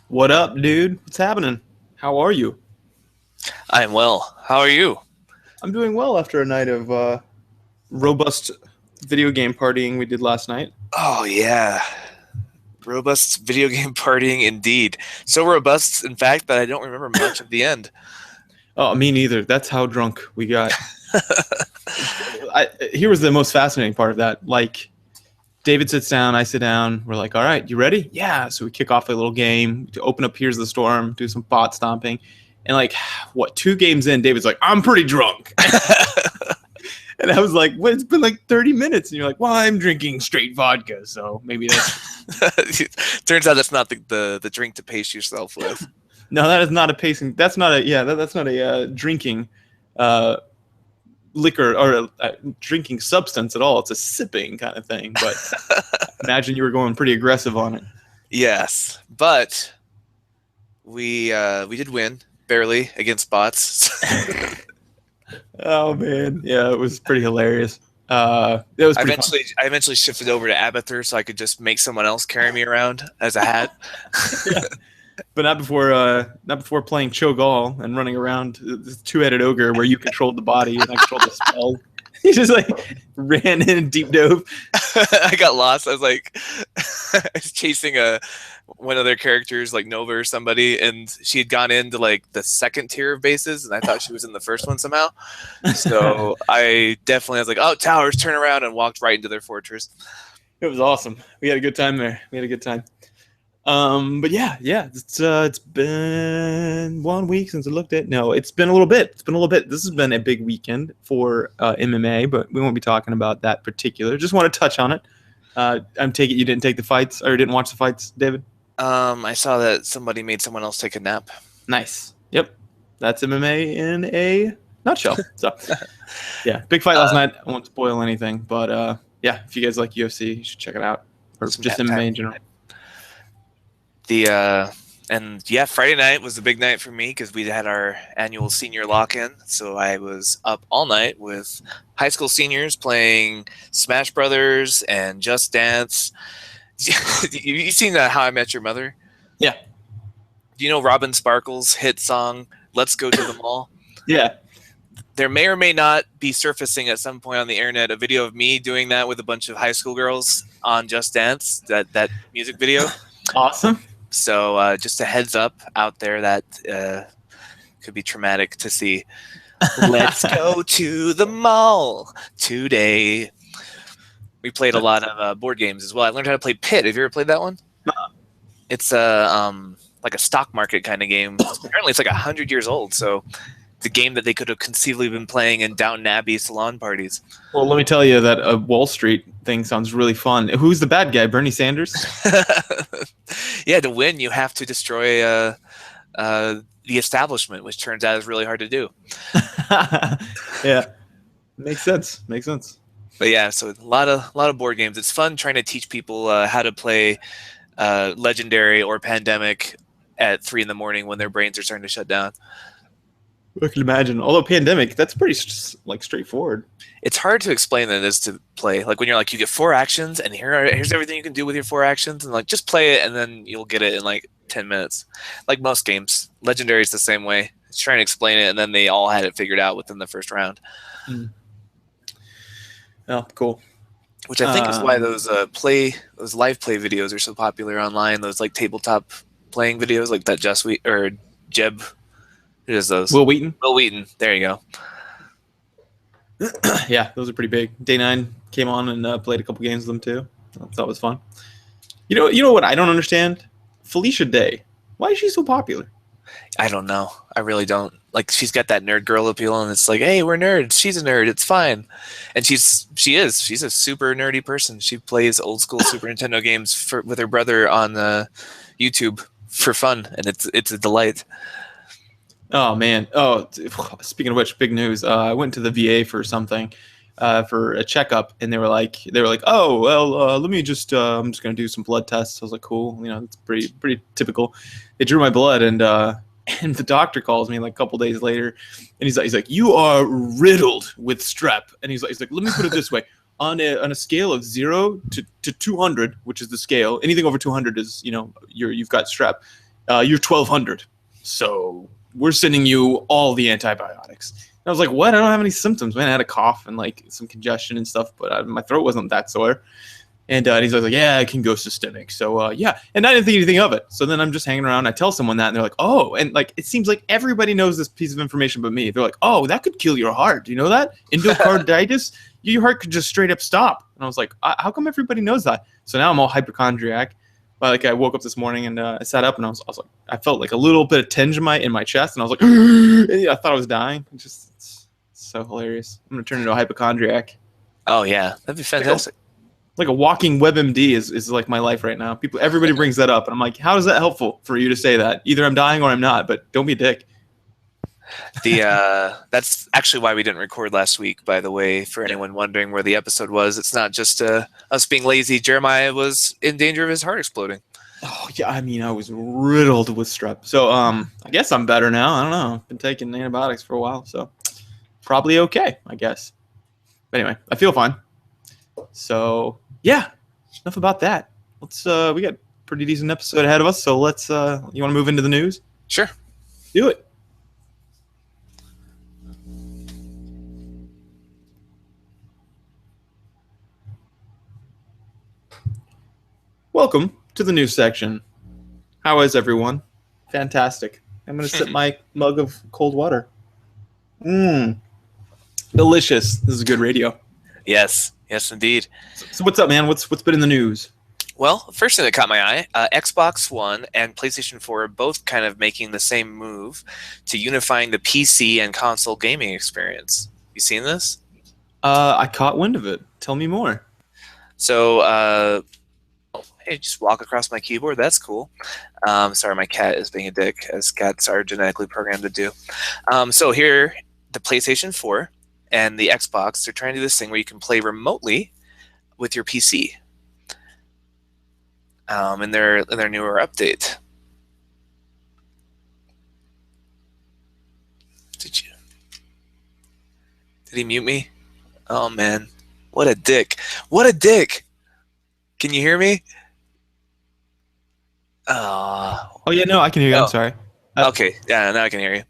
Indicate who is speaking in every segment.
Speaker 1: What up, dude? What's happening? How are you?
Speaker 2: I'm well. How are you?
Speaker 1: I'm doing well after a night of robust video game partying we did last night.
Speaker 2: Oh yeah, robust video game partying indeed. So robust, in fact, that I don't remember much of the end.
Speaker 1: Oh, me neither. That's how drunk we got. Here was the most fascinating part of that. Like, David sits down, I sit down. We're like, all right, you ready? Yeah. So we kick off a little game to open up Here's the Storm, do some bot stomping. And like, what, 2 games in, David's like, I'm pretty drunk. And I was like, well, it's been like 30 minutes. And you're like, well, I'm drinking straight vodka. So maybe that's.
Speaker 2: Turns out that's not the drink to pace yourself with.
Speaker 1: No, that is not a pacing. That's not a, yeah, that's not a drinking uh, liquor or a drinking substance at all. It's a sipping kind of thing. But imagine you were going pretty aggressive on it.
Speaker 2: Yes, but we did win barely against bots.
Speaker 1: Oh, man. Yeah, it was pretty hilarious. It was
Speaker 2: I
Speaker 1: pretty fun.
Speaker 2: eventually shifted over to Abathur so I could just make someone else carry me around as a hat.
Speaker 1: Yeah. But not before playing Cho'Gall and running around this two-headed ogre where you controlled the body and I controlled the spell. He just like ran in and deep dove.
Speaker 2: I got lost. I was like, I was chasing one of their characters, like Nova or somebody, and she had gone into like the second tier of bases, and I thought she was in the first one somehow. So I definitely was like, "Oh, towers, turn around!" and walked right into their fortress.
Speaker 1: It was awesome. We had a good time there. We had a good time. But yeah, it's been 1 week since I looked at. No, it's been a little bit. It's been a little bit. This has been a big weekend for MMA, but we won't be talking about that particular. Just want to touch on it. I'm taking you didn't take the fights or didn't watch the fights, David.
Speaker 2: I saw that somebody made someone else take a nap.
Speaker 1: Nice. Yep, that's MMA in a nutshell. So yeah, big fight last night. I won't spoil anything, but yeah, if you guys like UFC, you should check it out, or just MMA in general.
Speaker 2: And yeah, Friday night was a big night for me because we had our annual senior lock-in. So I was up all night with high school seniors playing Smash Brothers and Just Dance. You seen How I Met Your Mother?
Speaker 1: Yeah.
Speaker 2: Do you know Robin Sparkle's hit song "Let's Go to the Mall"?
Speaker 1: Yeah.
Speaker 2: There may or may not be surfacing at some point on the internet a video of me doing that with a bunch of high school girls on Just Dance. That music video.
Speaker 1: Awesome.
Speaker 2: So just a heads up out there that could be traumatic to see. Let's go to the mall today. We played a lot of board games as well. I learned how to play Pit. Have you ever played that one? It's like a stock market kind of game. Apparently it's like 100 years old. So it's a game that they could have conceivably been playing in Downton Abbey salon parties.
Speaker 1: Well, let me tell you that a Wall Street thing sounds really fun. Who's the bad guy? Bernie Sanders?
Speaker 2: Yeah, to win, you have to destroy the establishment, which turns out is really hard to do.
Speaker 1: Yeah, makes sense. Makes sense.
Speaker 2: But yeah, so a lot of board games. It's fun trying to teach people how to play Legendary or Pandemic at 3 a.m. when their brains are starting to shut down.
Speaker 1: I can imagine. Although Pandemic, that's pretty like straightforward.
Speaker 2: It's hard to explain than it is to play. Like when you're like, you get 4 actions, and here's everything you can do with your 4 actions, and like just play it, and then you'll get it in like 10 minutes. Like most games, Legendary is the same way. It's trying to explain it, and then they all had it figured out within the first round.
Speaker 1: Oh, cool.
Speaker 2: Which I think is why those live play videos are so popular online. Those like tabletop playing videos, like that Jeb. Who does those?
Speaker 1: Will Wheaton.
Speaker 2: Will Wheaton. There you go.
Speaker 1: Yeah, those are pretty big. Day 9 came on and played a couple games with them too. That was fun. You know what I don't understand? Felicia Day. Why is she so popular?
Speaker 2: I don't know. I really don't. Like she's got that nerd girl appeal, and it's like, hey, we're nerds. She's a nerd. It's fine. And she is. She's a super nerdy person. She plays old school Super Nintendo games with her brother on YouTube for fun, and it's a delight.
Speaker 1: Oh man! Oh, speaking of which, big news! I went to the VA for something, for a checkup, and they were like, oh well, let me just, I'm just gonna do some blood tests. I was like, cool, it's pretty typical. They drew my blood, and the doctor calls me like a couple days later, and he's like, you are riddled with strep, and he's like, let me put it this way. On a scale of 0 to 200, which is the scale, anything over 200 is you've got strep. you're 1200. So we're sending you all the antibiotics. And I was like, what? I don't have any symptoms, man. I had a cough and like some congestion and stuff, but my throat wasn't that sore. And he's like, yeah, it can go systemic. So yeah, and I didn't think anything of it. So then I'm just hanging around. I tell someone that, and they're like, oh, and like it seems like everybody knows this piece of information but me. They're like, oh, that could kill your heart. Do you know that? Endocarditis, your heart could just straight up stop. And I was like, how come everybody knows that? So now I'm all hypochondriac. But like I woke up this morning and I sat up and I was like, I felt like a little bit of tinge in my chest, and I was like, I thought I was dying. It's so hilarious. I'm gonna turn into a hypochondriac.
Speaker 2: Oh yeah, that'd be fantastic.
Speaker 1: Like a walking WebMD is like my life right now. Everybody brings that up, and I'm like, how is that helpful for you to say that? Either I'm dying or I'm not, but don't be a dick.
Speaker 2: That's actually why we didn't record last week, by the way, for anyone wondering where the episode was. It's not just us being lazy. Jeremiah was in danger of his heart exploding.
Speaker 1: Oh yeah, I mean, I was riddled with strep. So I guess I'm better now. I don't know. I've been taking antibiotics for a while, so probably okay, I guess. But anyway, I feel fine. So yeah, enough about that. We got a pretty decent episode ahead of us, so let's you want to move into the news?
Speaker 2: Sure.
Speaker 1: Do it. Welcome to the news section. How is everyone? Fantastic. I'm going to sip my mug of cold water. Delicious. This is good radio.
Speaker 2: Yes, indeed.
Speaker 1: So what's up, man? What's been in the news?
Speaker 2: Well, first thing that caught my eye, Xbox One and PlayStation 4 are both kind of making the same move to unifying the PC and console gaming experience. You seen this?
Speaker 1: I caught wind of it. Tell me more.
Speaker 2: So, hey, just walk across my keyboard. That's cool. Sorry, my cat is being a dick, as cats are genetically programmed to do. So here, the PlayStation 4 and the Xbox, they're trying to do this thing where you can play remotely with your PC. In their newer update. Did he mute me? Oh man, what a dick! What a dick! Can you hear me?
Speaker 1: Oh yeah, no, I can hear you. I'm sorry.
Speaker 2: Okay, yeah, now I can hear you.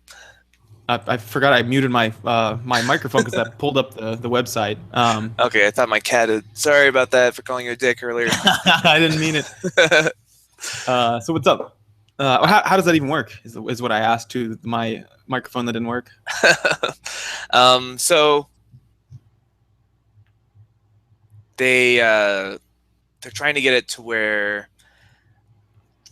Speaker 1: I forgot I muted my my microphone because I pulled up the website.
Speaker 2: Okay, I thought my cat had... Sorry about that for calling you a dick earlier.
Speaker 1: I didn't mean it. So what's up? How does that even work? Is what I asked to my microphone that didn't work.
Speaker 2: So they're trying to get it to where,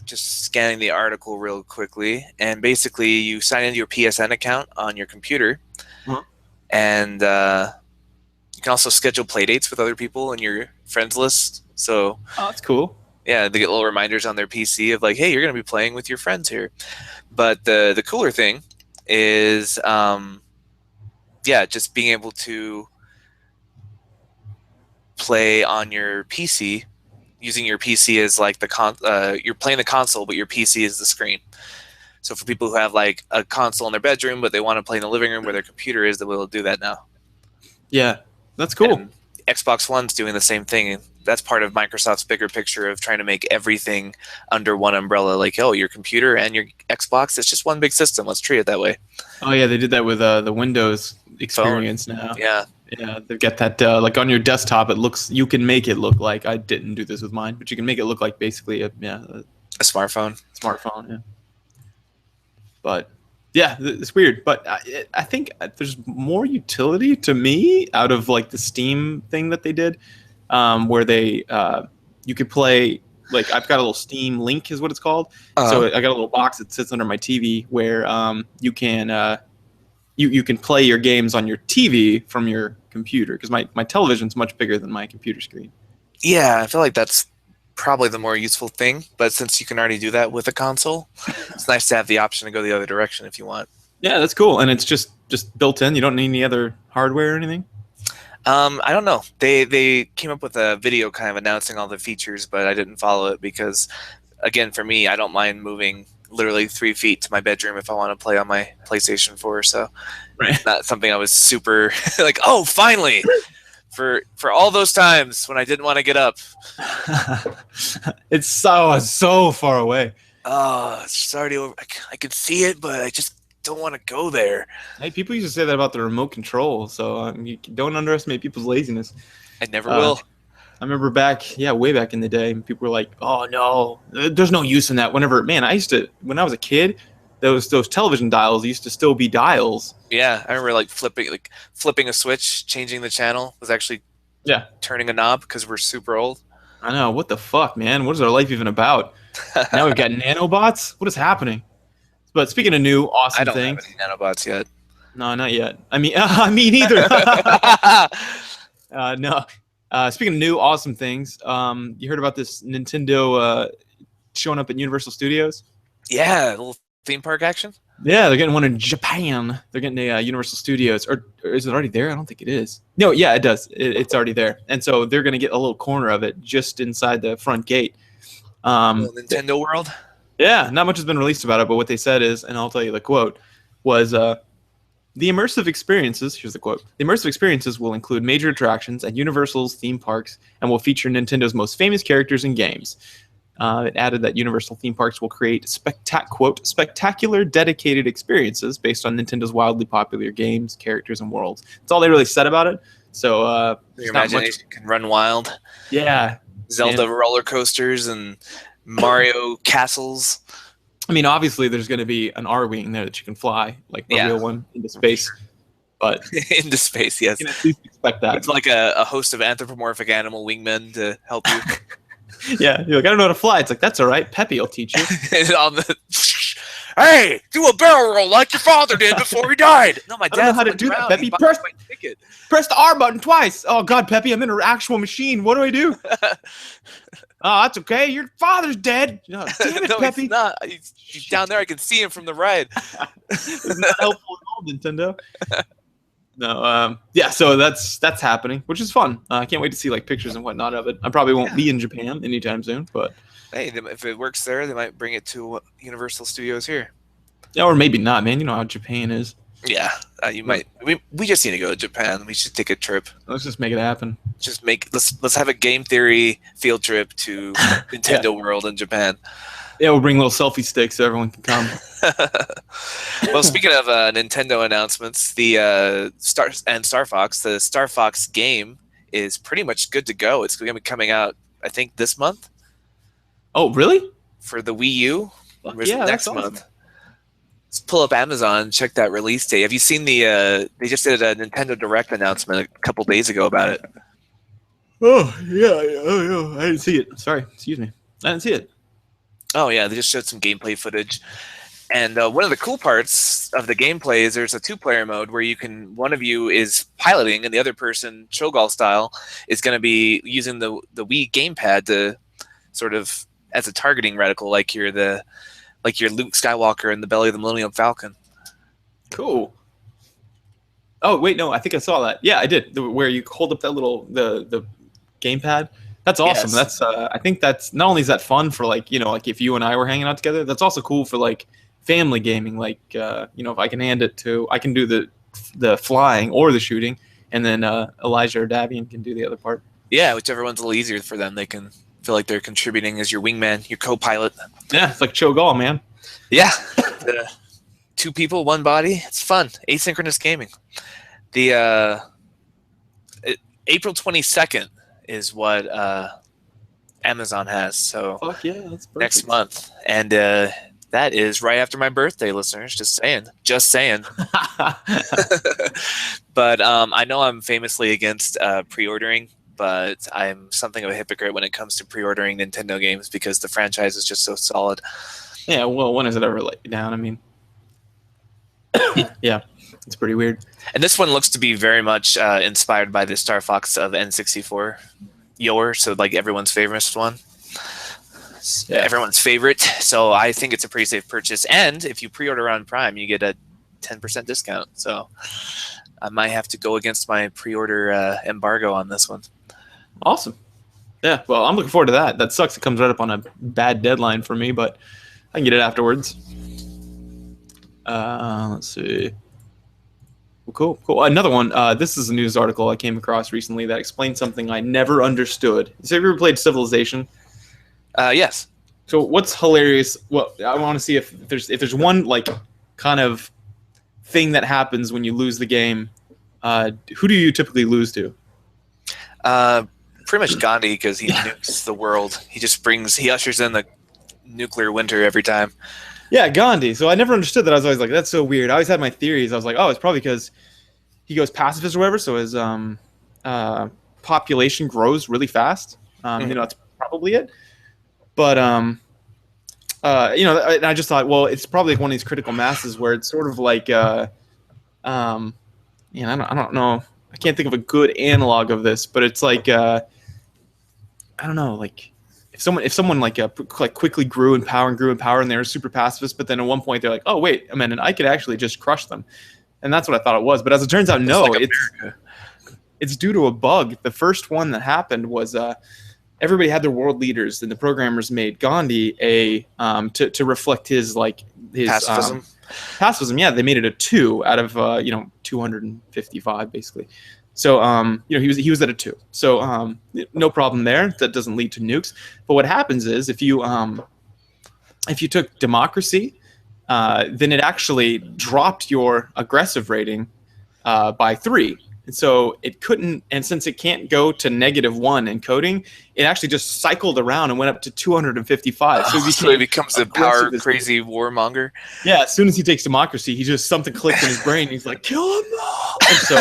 Speaker 2: just scanning the article real quickly, and basically you sign into your PSN account on your computer, and you can also schedule play dates with other people in your friends list. So
Speaker 1: that's cool.
Speaker 2: Yeah, they get little reminders on their PC of like, hey, you're going to be playing with your friends here. But the cooler thing is, just being able to play on your PC, using your PC as like you're playing the console, but your PC is the screen. So for people who have like a console in their bedroom, but they want to play in the living room where their computer is, they'll be able to do that now.
Speaker 1: Yeah, that's cool.
Speaker 2: And Xbox One's doing the same thing. That's part of Microsoft's bigger picture of trying to make everything under one umbrella. Like, oh, your computer and your Xbox, it's just one big system. Let's treat it that way.
Speaker 1: Oh yeah, they did that with the Windows experience now.
Speaker 2: Yeah.
Speaker 1: Yeah, they've got that like on your desktop. You can make it look like, I didn't do this with mine, but you can make it look like basically a
Speaker 2: smartphone.
Speaker 1: Smartphone, yeah. But yeah, it's weird. But I think there's more utility to me out of like the Steam thing that they did, where they you could play. Like I've got a little Steam Link is what it's called. So I got a little box that sits under my TV where you can. You can play your games on your TV from your computer, because my television's much bigger than my computer screen.
Speaker 2: Yeah, I feel like that's probably the more useful thing. But since you can already do that with a console, it's nice to have the option to go the other direction if you want.
Speaker 1: Yeah, that's cool. And it's just built in. You don't need any other hardware or anything?
Speaker 2: I don't know. They came up with a video kind of announcing all the features, but I didn't follow it because, again, for me, I don't mind moving literally 3 feet to my bedroom if I want to play on my PlayStation 4. So It's not something I was super like, oh, finally, for all those times when I didn't want to get up.
Speaker 1: It's so far away.
Speaker 2: Oh, it's already over. I can see it, but I just don't want to go there.
Speaker 1: Hey, people used to say that about the remote control, so you don't underestimate people's laziness.
Speaker 2: I never
Speaker 1: Uh,
Speaker 2: will.
Speaker 1: I remember back, yeah, way back in the day, people were like, "Oh no, there's no use in that." Whenever, man, I used to when I was a kid, those television dials used to still be dials.
Speaker 2: Yeah, I remember like flipping a switch, changing the channel was actually
Speaker 1: Yeah,
Speaker 2: turning a knob because we're super old.
Speaker 1: I know. What the fuck, man? What is our life even about? Now we've got nanobots. What is happening? But speaking of new
Speaker 2: I
Speaker 1: awesome
Speaker 2: don't have
Speaker 1: things,
Speaker 2: any nanobots yet.
Speaker 1: no, not yet. I mean, me neither. No. Speaking of new awesome things, you heard about this Nintendo showing up at Universal Studios?
Speaker 2: Yeah, a little theme park action.
Speaker 1: Yeah, they're getting one in Japan. They're getting a Universal Studios, or is it already there? I don't think it is. No, yeah, it does. It's already there, and so they're going to get a little corner of it just inside the front gate.
Speaker 2: Little Nintendo World.
Speaker 1: Yeah, not much has been released about it, but what they said is, and I'll tell you the quote was, the immersive experiences. Here's the quote: "The immersive experiences will include major attractions at Universal's theme parks and will feature Nintendo's most famous characters and games." It added that Universal theme parks will create spectacular dedicated experiences based on Nintendo's wildly popular games, characters, and worlds. That's all they really said about it. So
Speaker 2: Your
Speaker 1: not much.
Speaker 2: imagination can run wild.
Speaker 1: Yeah,
Speaker 2: Zelda
Speaker 1: and
Speaker 2: roller coasters and Mario castles.
Speaker 1: I mean, obviously, there's going to be an R wing there that you can fly, like a
Speaker 2: Yeah,
Speaker 1: real one, into space. But
Speaker 2: into space. Yes,
Speaker 1: you can at least expect that.
Speaker 2: it's like a host of anthropomorphic animal wingmen to help you.
Speaker 1: Yeah, you're like, I don't know how to fly. It's like, that's all right. Peppy will teach you.
Speaker 2: On the, hey, do a barrel roll like your father did before he died. No, my
Speaker 1: I don't know
Speaker 2: dad
Speaker 1: how to do that, Peppy.
Speaker 2: Press my ticket.
Speaker 1: Press the R button twice. Oh, God, Peppy, I'm in an actual machine. What do I do? Oh, that's okay. Your father's dead. Oh, damn it,
Speaker 2: No,
Speaker 1: Peppy.
Speaker 2: he's not. He's down there. I can see him from the ride.
Speaker 1: It's not helpful at all, Nintendo. No, yeah, so that's happening, which is fun. I can't wait to see like pictures and whatnot of it. I probably won't be in Japan anytime soon, but
Speaker 2: Hey, if it works there, they might bring it to Universal Studios here.
Speaker 1: yeah, or maybe not, man. You know how Japan is.
Speaker 2: Yeah, you might. We just need to go to Japan. We should take a trip.
Speaker 1: Let's just make it happen.
Speaker 2: Let's have a game theory field trip to Nintendo World in Japan.
Speaker 1: Yeah, we'll bring little selfie sticks so everyone can come.
Speaker 2: Well, speaking of Nintendo announcements, the Star Fox, the Star Fox game is pretty much good to go. It's going to be coming out, I think, this month
Speaker 1: Oh, really?
Speaker 2: for the Wii U.
Speaker 1: Fuck
Speaker 2: Or is it
Speaker 1: yeah,
Speaker 2: next
Speaker 1: that's awesome.
Speaker 2: month. Let's pull up Amazon, check that release date. Have you seen the? They just did a Nintendo Direct announcement a couple days ago about it.
Speaker 1: Oh yeah, oh, I didn't see it. Sorry, excuse me. I didn't see it.
Speaker 2: Oh yeah, they just showed some gameplay footage. And one of the cool parts of the gameplay is there's a two-player mode where one of you is piloting and the other person, showgall style, is going to be using the Wii gamepad to sort of as a targeting reticle, like you're Luke Skywalker in the belly of the Millennium Falcon.
Speaker 1: Cool. Oh wait, no, I think I saw that. Yeah, I did. Where you hold up that little the gamepad. That's awesome.
Speaker 2: Yes.
Speaker 1: That's I think that's not only is that fun for like like if you and I were hanging out together. That's also cool for like family gaming. Like if I can I can do the flying or the shooting, and then Elijah or Davian can do the other part.
Speaker 2: Yeah, whichever one's a little easier for them. They can feel like they're contributing as your wingman, your co-pilot.
Speaker 1: Yeah, it's like Cho'Gall, man.
Speaker 2: Yeah. Two people, one body. It's fun. Asynchronous gaming. The April 22nd is what Amazon has. So
Speaker 1: Fuck yeah, that's perfect.
Speaker 2: next month. And that is right after my birthday, listeners. Just saying. But I know I'm famously against pre-ordering, but I'm something of a hypocrite when it comes to pre-ordering Nintendo games because the franchise is just so solid.
Speaker 1: Yeah, well, when has it ever let you down? I mean, yeah, it's pretty weird.
Speaker 2: And this one looks to be very much inspired by the Star Fox of N64. So like everyone's favorite one.
Speaker 1: Yeah.
Speaker 2: Everyone's favorite. So I think it's a pretty safe purchase. And if you pre-order on Prime, you get a 10% discount. So I might have to go against my pre-order embargo on this one.
Speaker 1: Awesome. Yeah, well, I'm looking forward to that. That sucks. It comes right up on a bad deadline for me, but I can get it afterwards. Let's see. Well, cool. Another one. This is a news article I came across recently that explained something I never understood. So have you ever played Civilization?
Speaker 2: Yes.
Speaker 1: So what's hilarious? Well, I want to see if there's one like kind of thing that happens when you lose the game. Who do you typically lose to?
Speaker 2: Uh, Pretty much Gandhi because he nukes the world. He ushers in the nuclear winter every time.
Speaker 1: Yeah, Gandhi. So I never understood that. I was always like, that's so weird. I always had my theories. I was like, oh, it's probably because he goes pacifist or whatever, so his uh, population grows really fast.
Speaker 2: Mhm.
Speaker 1: That's probably it. But and I just thought, well, it's probably like one of these critical masses where it's sort of like, um, I don't know. I can't think of a good analog of this, but it's like, I don't know, like if someone like quickly grew in power, and they were super pacifist, but then at one point they're like, oh wait a minute, I could actually just crush them, and that's what I thought it was. But as it turns out,
Speaker 2: It's
Speaker 1: no,
Speaker 2: like America.
Speaker 1: it's due to a bug. The first one that happened was everybody had their world leaders, and the programmers made Gandhi a to reflect his
Speaker 2: Pacifism.
Speaker 1: pacifism. Yeah, they made it a 2 out of 255 basically. So he was at a 2. So no problem there. That doesn't lead to nukes. But what happens is if you took democracy, then it actually dropped your aggressive rating by 3. And so it couldn't, and since it can't go to -1 in coding, it actually just cycled around and went up to 255. So
Speaker 2: So he
Speaker 1: became
Speaker 2: becomes a power
Speaker 1: aggressive as
Speaker 2: crazy warmonger.
Speaker 1: yeah. As soon as he takes democracy, he just something clicked in his brain. He's like, kill them all. And so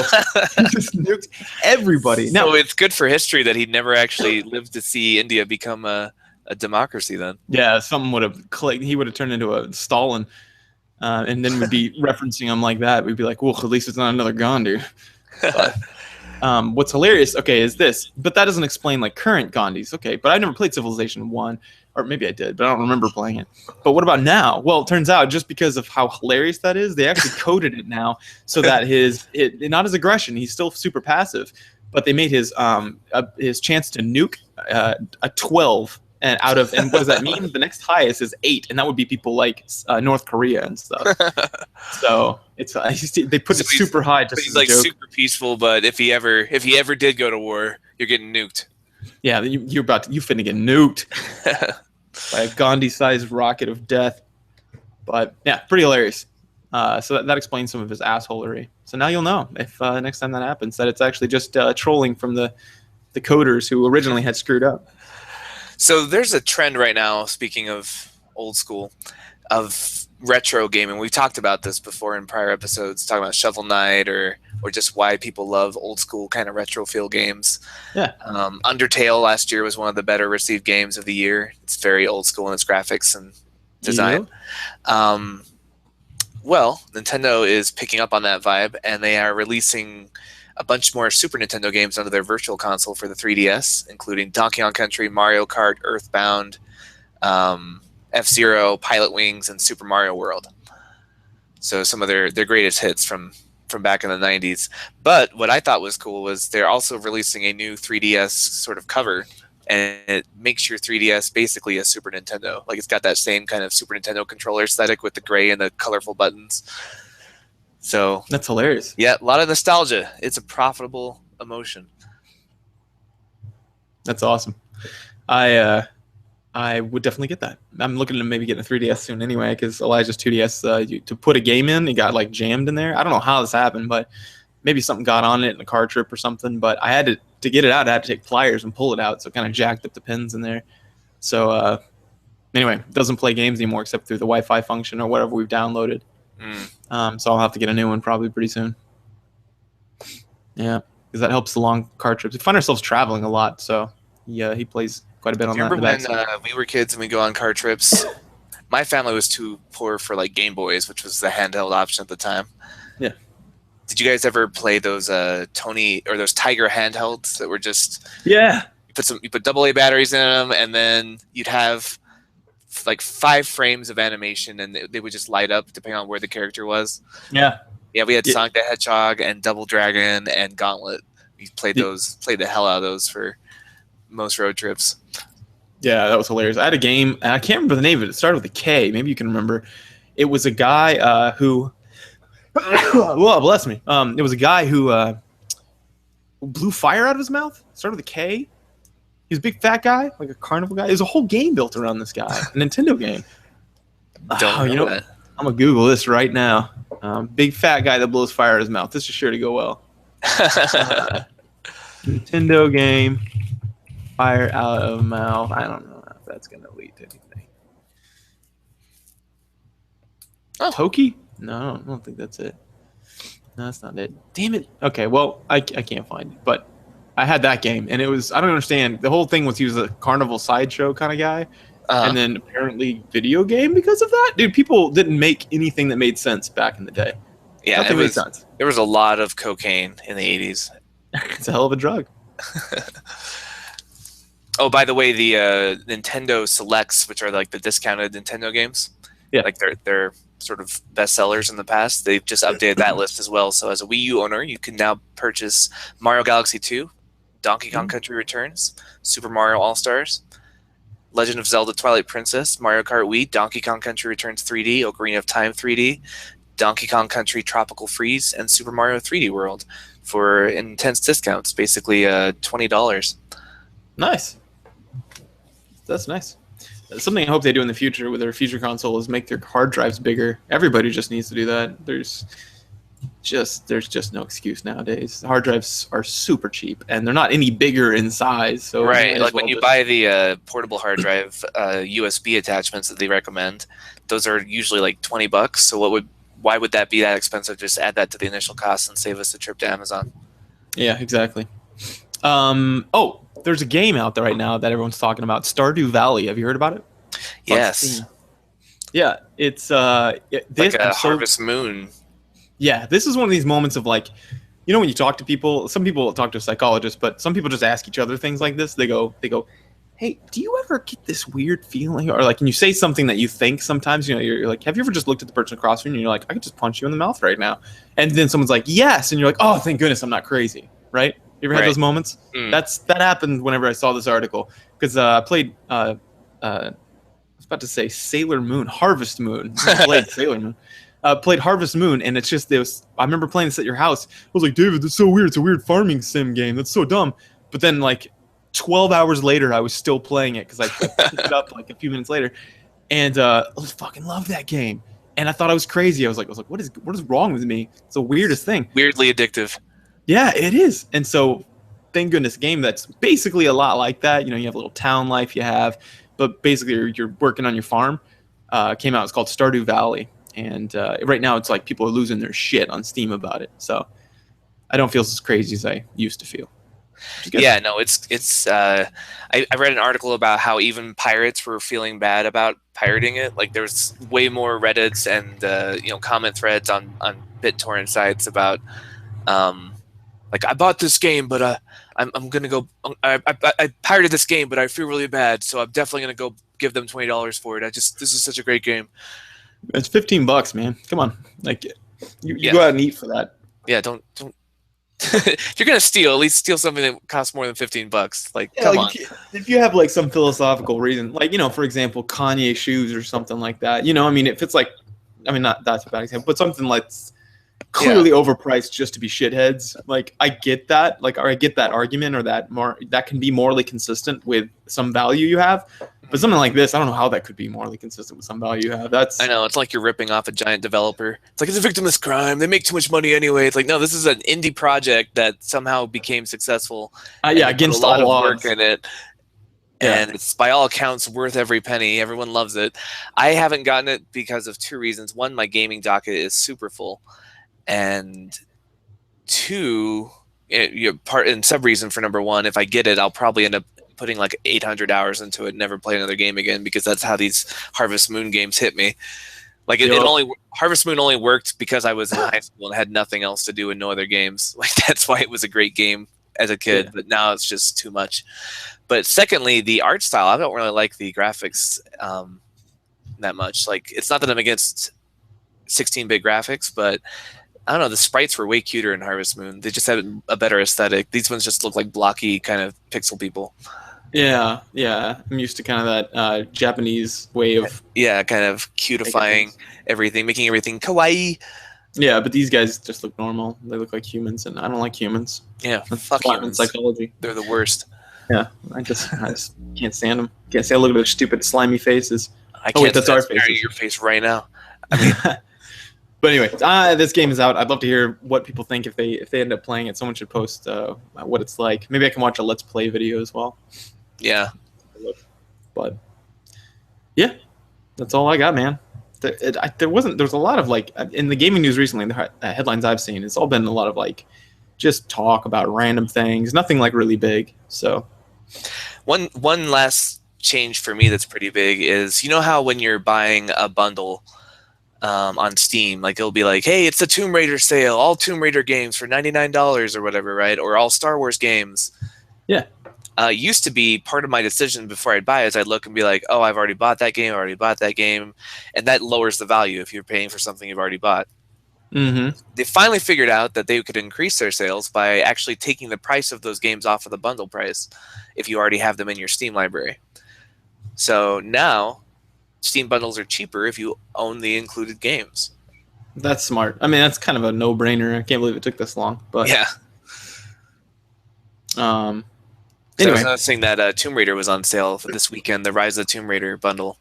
Speaker 1: he just nuked everybody. Now,
Speaker 2: So it's good for history that he never actually lived to see India become a democracy then.
Speaker 1: yeah, something would have clicked. He would have turned into a Stalin, and then we'd be referencing him like that. We'd be like, well, at least it's not another Gandhi. But what's hilarious, okay, is this, but that doesn't explain like current Gandhis. Okay, but I never played Civilization 1, or maybe I did, but I don't remember playing it. But what about now? Well, it turns out just because of how hilarious that is, they actually coded it now so that not his aggression, he's still super passive, but they made his chance to nuke a 12. And what does that mean? The next highest is 8, and that would be people like North Korea and stuff. So it's they put it super high just
Speaker 2: He's
Speaker 1: as a
Speaker 2: like
Speaker 1: joke.
Speaker 2: super peaceful, but if he ever did go to war, you're getting nuked.
Speaker 1: Yeah, you finna get nuked by a Gandhi-sized rocket of death. But yeah, pretty hilarious. So that explains some of his assholery. So now you'll know if next time that happens that it's actually just trolling from the coders who originally had screwed up.
Speaker 2: So there's a trend right now, speaking of old school, of retro gaming. We've talked about this before in prior episodes, talking about Shovel Knight or just why people love old school kind of retro feel games.
Speaker 1: Yeah.
Speaker 2: Undertale last year was one of the better received games of the year. It's very old school in its graphics and design. Well, Nintendo is picking up on that vibe, and they are releasing a bunch more Super Nintendo games under their Virtual Console for the 3DS, including Donkey Kong Country, Mario Kart, Earthbound, F-Zero, Pilot Wings, and Super Mario World. So some of their greatest hits from back in the 90s. But what I thought was cool was they're also releasing a new 3DS sort of cover, and it makes your 3DS basically a Super Nintendo. Like it's got that same kind of Super Nintendo controller aesthetic with the gray and the colorful buttons. So
Speaker 1: that's hilarious.
Speaker 2: Yeah, a lot of nostalgia. It's a profitable emotion.
Speaker 1: That's awesome. I would definitely get that. I'm looking to maybe get a 3DS soon anyway, because Elijah's 2DS to put a game in, it got like jammed in there. I don't know how this happened, but maybe something got on it in a car trip or something. But I had to get it out. I had to take pliers and pull it out, so it kind of jacked up the pins in there. So anyway, it doesn't play games anymore except through the Wi-Fi function or whatever we've downloaded. So I'll have to get a new one probably pretty soon. Yeah, because that helps the long car trips. We find ourselves traveling a lot, so yeah, he plays quite a bit on that.
Speaker 2: Remember when we were kids and we go on car trips? My family was too poor for like Game Boys, which was the handheld option at the time.
Speaker 1: Yeah.
Speaker 2: Did you guys ever play those Tony or those Tiger handhelds that were just you put AA batteries in them, and then you'd have like 5 frames of animation, and they would just light up depending on where the character was.
Speaker 1: Yeah,
Speaker 2: we had Sonic the Hedgehog and Double Dragon and Gauntlet. We played the hell out of those for most road trips.
Speaker 1: Yeah, that was hilarious. I had a game, and I can't remember the name of it. It started with a K. Maybe you can remember. It was a guy who, well, bless me. It was a guy who blew fire out of his mouth. It started with a K. He He's a big fat guy, like a carnival guy. There's a whole game built around this guy, a Nintendo game.
Speaker 2: Don't
Speaker 1: Oh,
Speaker 2: know that.
Speaker 1: I'm gonna Google this right now. Big fat guy that blows fire out of his mouth. This is sure to go well. Nintendo game, fire out of mouth. I don't know if that's gonna lead to anything.
Speaker 2: Oh.
Speaker 1: Toki? No, I don't think that's it. No, that's not it. Damn it. Okay, well, I can't find it, but I had that game, and it was, I don't understand. The whole thing was he was a carnival sideshow kind of guy, and then apparently video game because of that. Dude, people didn't make anything that made sense back in the day.
Speaker 2: Yeah,
Speaker 1: Nothing made sense.
Speaker 2: There was a lot of cocaine in the 80s.
Speaker 1: It's a hell of a drug.
Speaker 2: Oh, by the way, the Nintendo Selects, which are like the discounted Nintendo games, like they're sort of bestsellers in the past. They've just updated that list as well. So as a Wii U owner, you can now purchase Mario Galaxy 2, Donkey Kong Country Returns, Super Mario All-Stars, Legend of Zelda Twilight Princess, Mario Kart Wii, Donkey Kong Country Returns 3D, Ocarina of Time 3D, Donkey Kong Country Tropical Freeze, and Super Mario 3D World for intense discounts, basically $20.
Speaker 1: Nice. That's nice. Something I hope they do in the future with their future console is make their hard drives bigger. Everybody just needs to do that. There's just no excuse nowadays. Hard drives are super cheap, and they're not any bigger in size. So
Speaker 2: right, like when you buy the portable hard drive USB attachments that they recommend, those are usually like $20. So why would that be that expensive? Just add that to the initial cost and save us the trip to Amazon.
Speaker 1: Yeah, exactly. Oh, there's a game out there right now that everyone's talking about, Stardew Valley. Have you heard about it?
Speaker 2: Yes.
Speaker 1: Yeah, it's
Speaker 2: like a Harvest Moon.
Speaker 1: Yeah, this is one of these moments of like, when you talk to people, some people talk to a psychologist, but some people just ask each other things like this. They go, hey, do you ever get this weird feeling? Or like, can you say something that you think sometimes, you're like, have you ever just looked at the person across from you and you're like, I could just punch you in the mouth right now. And then someone's like, yes. And you're like, oh, thank goodness I'm not crazy. Right? You ever had those moments? That happened whenever I saw this article, because I played, I was about to say Sailor Moon, Harvest Moon. I played Sailor Moon. Played Harvest Moon, and it's just this. I remember playing this at your house. I was like, David, that's so weird. It's a weird farming sim game. That's so dumb. But then, like, 12 hours later, I was still playing it because I picked it up like a few minutes later, and I fucking loved that game. And I thought I was crazy. I was like, what is wrong with me? It's the weirdest thing.
Speaker 2: Weirdly addictive.
Speaker 1: Yeah, it is. And so, thank goodness, a game that's basically a lot like that. You have a little town life you have, but basically you're working on your farm. Came out. It's called Stardew Valley. And right now it's like people are losing their shit on Steam about it. So I don't feel as crazy as I used to feel.
Speaker 2: Yeah, no, it's. I read an article about how even pirates were feeling bad about pirating it. Like there's way more Reddits and comment threads on BitTorrent sites about like, I bought this game, but I'm gonna go. I pirated this game, but I feel really bad, so I'm definitely gonna go give them $20 for it. This is such a great game.
Speaker 1: It's $15, man. Come on, like you go out and eat for that.
Speaker 2: Yeah, don't. If you're gonna steal, at least steal something that costs more than $15. Like, come on.
Speaker 1: If you have like some philosophical reason, like for example, Kanye shoes or something like that. If it's like, not that's a bad example, but something like clearly overpriced just to be shitheads. Like, I get that. Like, or I get that argument, or that can be morally consistent with some value you have. But something like this, I don't know how that could be morally consistent with some value you have. I
Speaker 2: know, it's like you're ripping off a giant developer. It's like, it's a victimless crime. They make too much money anyway. It's like, no, this is an indie project that somehow became successful.
Speaker 1: Against
Speaker 2: a lot
Speaker 1: all
Speaker 2: of
Speaker 1: odds.
Speaker 2: work in it. And it's by all accounts worth every penny. Everyone loves it. I haven't gotten it because of two reasons. One, my gaming docket is super full. And two, sub reason for number one, if I get it, I'll probably end up putting like 800 hours into it and never play another game again, because that's how these Harvest Moon games hit me. Like Harvest Moon only worked because I was in high school and had nothing else to do and no other games. Like, that's why it was a great game as a kid, but now it's just too much. But secondly, the art style, I don't really like the graphics that much. Like, it's not that I'm against 16-bit graphics, but I don't know, the sprites were way cuter in Harvest Moon. They just had a better aesthetic. These ones just look like blocky kind of pixel people.
Speaker 1: Yeah. I'm used to kind of that Japanese way of...
Speaker 2: Yeah, kind of cutifying everything, making everything kawaii.
Speaker 1: Yeah, but these guys just look normal. They look like humans, and I don't like humans.
Speaker 2: Yeah, fuck humans.
Speaker 1: Psychology.
Speaker 2: They're the worst.
Speaker 1: Yeah, I just can't stand them. Can't stand. Look at their stupid slimy faces.
Speaker 2: I
Speaker 1: Oh wait,
Speaker 2: can't
Speaker 1: that's
Speaker 2: stand
Speaker 1: our
Speaker 2: staring at
Speaker 1: faces.
Speaker 2: your face right now. I mean,
Speaker 1: But anyway, this game is out. I'd love to hear what people think if they end up playing it. Someone should post what it's like. Maybe I can watch a let's play video as well.
Speaker 2: yeah.
Speaker 1: But yeah, that's all I got, man. There wasn't. There was a lot of like in the gaming news recently. The headlines I've seen, it's all been a lot of like just talk about random things. Nothing like really big. So
Speaker 2: One last change for me that's pretty big is, you know how when you're buying a bundle on Steam, like it'll be like, hey, it's the Tomb Raider sale, all Tomb Raider games for $99 or whatever, right? Or all Star Wars games.
Speaker 1: yeah.
Speaker 2: Used to be part of my decision before I'd buy it is I'd look and be like, oh, I've already bought that game, I already bought that game. And that lowers the value if you're paying for something you've already bought.
Speaker 1: Mm-hmm.
Speaker 2: They finally figured out that they could increase their sales by actually taking the price of those games off of the bundle price if you already have them in your Steam library. So now Steam bundles are cheaper if you own the included games.
Speaker 1: That's smart. I mean, that's kind of a no-brainer. I can't believe it took this long. But
Speaker 2: Yeah.
Speaker 1: um,
Speaker 2: So I was
Speaker 1: anyway,
Speaker 2: noticing that Tomb Raider was on sale for this weekend, the Rise of the Tomb Raider bundle.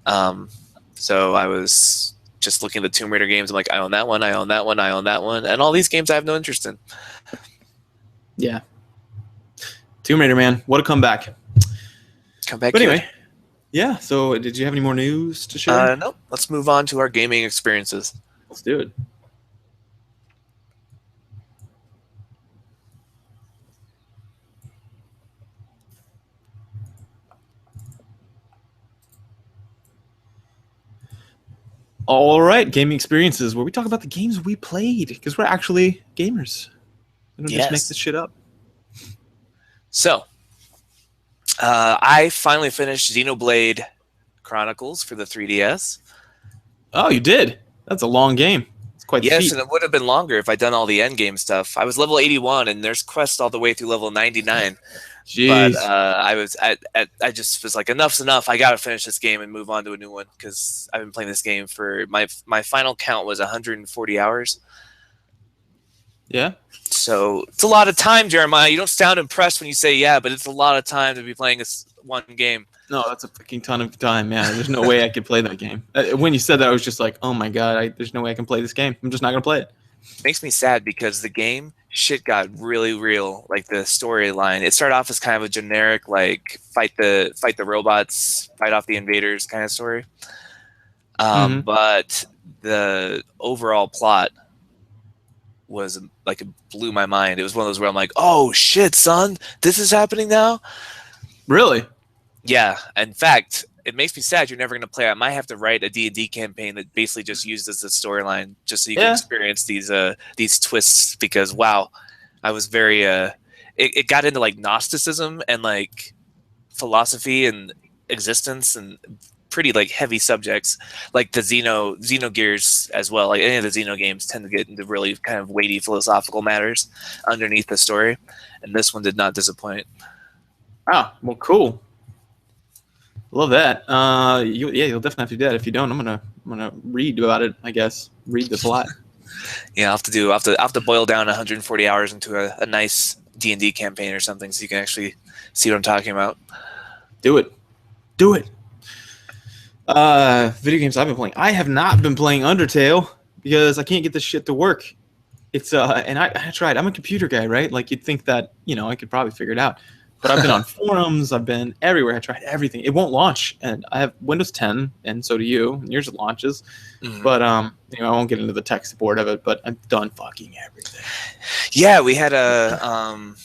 Speaker 2: So I was just looking at the Tomb Raider games. I'm like, I own that one, I own that one, I own that one. And all these games I have no interest in.
Speaker 1: yeah, Tomb Raider, man, what a comeback!
Speaker 2: Come back
Speaker 1: But
Speaker 2: here.
Speaker 1: anyway, yeah. So, did you have any more news to share?
Speaker 2: Nope. Let's move on to our gaming experiences.
Speaker 1: Let's do it. All right, gaming experiences, where we talk about the games we played because we're actually gamers. We don't just make
Speaker 2: Yes.
Speaker 1: this shit up.
Speaker 2: So, I finally finished Xenoblade Chronicles for the 3DS.
Speaker 1: Oh, you did. That's a long game. It's quite the
Speaker 2: Yes,
Speaker 1: feat.
Speaker 2: and it would have been longer if I'd done all the end game stuff. I was level 81, and there's quests all the way through level 99.
Speaker 1: Jeez.
Speaker 2: But I just was like, enough's enough. I gotta finish this game and move on to a new one because I've been playing this game for my final count was 140 hours.
Speaker 1: Yeah.
Speaker 2: So it's a lot of time, Jeremiah. You don't sound impressed when you say yeah, but it's a lot of time to be playing this one game.
Speaker 1: No, that's a fucking ton of time, man. There's no way I could play that game. When you said that, I was just like, oh my god, there's no way I can play this game. I'm just not gonna play it.
Speaker 2: It makes me sad because the game shit got really real. Like the storyline, it started off as kind of a generic like fight the robots, fight off the invaders kind of story.
Speaker 1: Mhm.
Speaker 2: But the overall plot was like, it blew my mind. It was one of those where I'm like, oh shit, son, this is happening now.
Speaker 1: Really?
Speaker 2: Yeah, in fact, it makes me sad you're never going to play. I might have to write a D&D campaign that basically just uses the storyline just so you can experience these twists, because wow, I was very it got into like Gnosticism and like philosophy and existence and pretty like heavy subjects, like the Xenogears as well. Like any of the Xeno games tend to get into really kind of weighty philosophical matters underneath the story, and this one did not disappoint.
Speaker 1: Oh, well, cool. Love that. You'll definitely have to do that. If you don't, I'm gonna read about it. I guess read the plot.
Speaker 2: Yeah, I'll have to boil down 140 hours into a nice D&D campaign or something so you can actually see what I'm talking about.
Speaker 1: Do it. Do it. Video games I've been playing. I have not been playing Undertale because I can't get this shit to work. It's and I tried. I'm a computer guy, right? Like you'd think that I could probably figure it out. But I've been on forums. I've been everywhere. I tried everything. It won't launch, and I have Windows 10, and so do you. And yours launches, but I won't get into the tech support of it. But I've done fucking everything.
Speaker 2: Yeah, we had a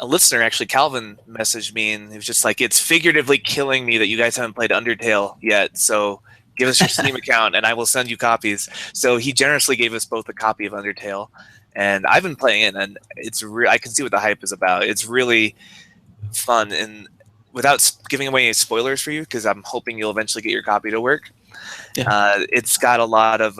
Speaker 2: listener, actually, Calvin, messaged me, and he was just like, "It's figuratively killing me that you guys haven't played Undertale yet. So give us your Steam account, and I will send you copies." So he generously gave us both a copy of Undertale, and I've been playing it, and it's I can see what the hype is about. It's really fun, and without giving away any spoilers for you, because I'm hoping you'll eventually get your copy to work.
Speaker 1: Yeah.
Speaker 2: It's got a lot of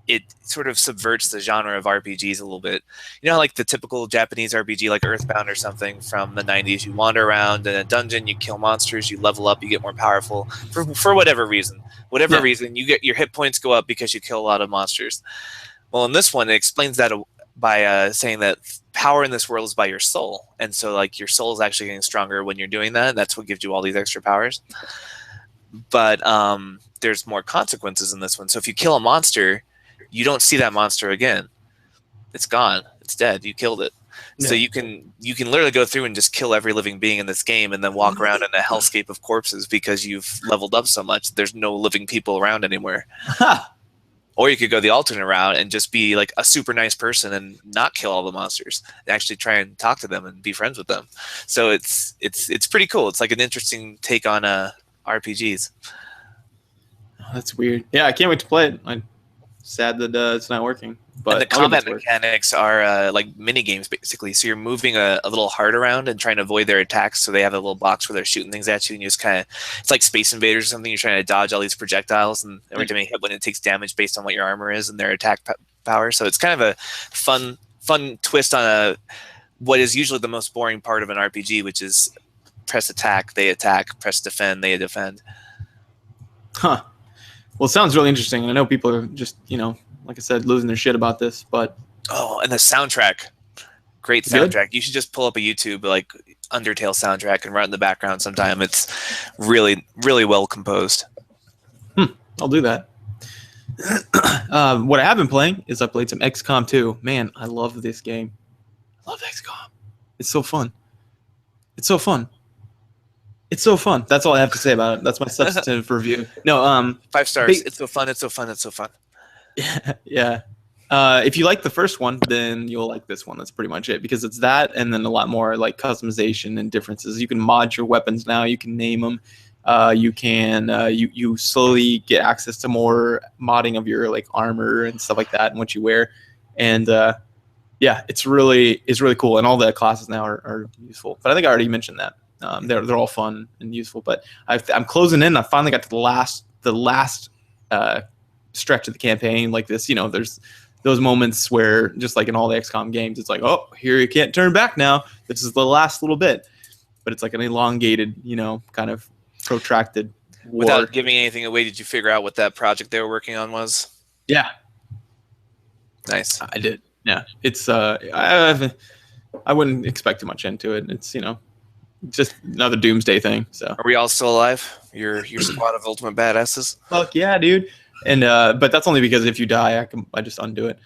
Speaker 2: it sort of subverts the genre of RPGs a little bit. You know, like the typical Japanese RPG, like Earthbound or something from the 90s. You wander around in a dungeon, you kill monsters, you level up, you get more powerful for whatever reason. Whatever reason, you get your hit points go up because you kill a lot of monsters. Well, in this one, it explains that by saying that power in this world is by your soul, and so like your soul is actually getting stronger when you're doing that. That's what gives you all these extra powers. But there's more consequences in this one. So if you kill a monster, you don't see that monster again. It's gone. It's dead. You killed it. So
Speaker 1: Yeah.
Speaker 2: you can literally go through and just kill every living being in this game, and then walk around in a hellscape of corpses because you've leveled up so much. There's no living people around anymore.
Speaker 1: Ha!
Speaker 2: Or you could go the alternate route and just be like a super nice person and not kill all the monsters. And actually try and talk to them and be friends with them. So it's pretty cool. It's like an interesting take on RPGs.
Speaker 1: Oh, that's weird. Yeah, I can't wait to play it. I'm sad that it's not working. But
Speaker 2: And the
Speaker 1: I'll give it
Speaker 2: combat
Speaker 1: to it.
Speaker 2: mechanics are like mini games basically. So you're moving a little heart around and trying to avoid their attacks. So they have a little box where they're shooting things at you, and you just kind of, it's like Space Invaders or something. You're trying to dodge all these projectiles, and every time you hit one, it takes damage based on what your armor is and their attack power. So it's kind of a fun twist on what is usually the most boring part of an RPG, which is press attack, they attack, press defend, they defend.
Speaker 1: Huh. Well, it sounds really interesting. And I know people are just, like I said, losing their shit about this, but
Speaker 2: Oh, and the soundtrack. Great
Speaker 1: good.
Speaker 2: soundtrack. You should just pull up a YouTube like Undertale soundtrack and run it in the background sometime. It's really, really well composed.
Speaker 1: I'll do that. What I have been playing is I played some XCOM 2. Man, I love this game. I love XCOM. It's so fun. It's so fun. It's so fun. That's all I have to say about it. That's my substantive review. No,
Speaker 2: 5 stars. It's so fun. It's so fun. It's so fun.
Speaker 1: yeah. If you like the first one, then you'll like this one. That's pretty much it, because it's that, and then a lot more like customization and differences. You can mod your weapons now. You can name them. You can you slowly get access to more modding of your like armor and stuff like that and what you wear. And yeah, it's really cool. And all the classes now are useful. But I think I already mentioned that. They're all fun and useful. But I'm closing in. I finally got to the last stretch of the campaign. Like this, there's those moments where, just like in all the XCOM games, it's like, oh, here you can't turn back now. This is the last little bit. But it's like an elongated, kind of protracted war.
Speaker 2: Without giving anything away, did you figure out what that project they were working on was?
Speaker 1: Yeah.
Speaker 2: Nice.
Speaker 1: I did. Yeah. It's I wouldn't expect too much into it. It's just another doomsday thing. So
Speaker 2: Are we all still alive? Your squad of ultimate badasses?
Speaker 1: fuck yeah, dude. And but that's only because if you die, I just undo it.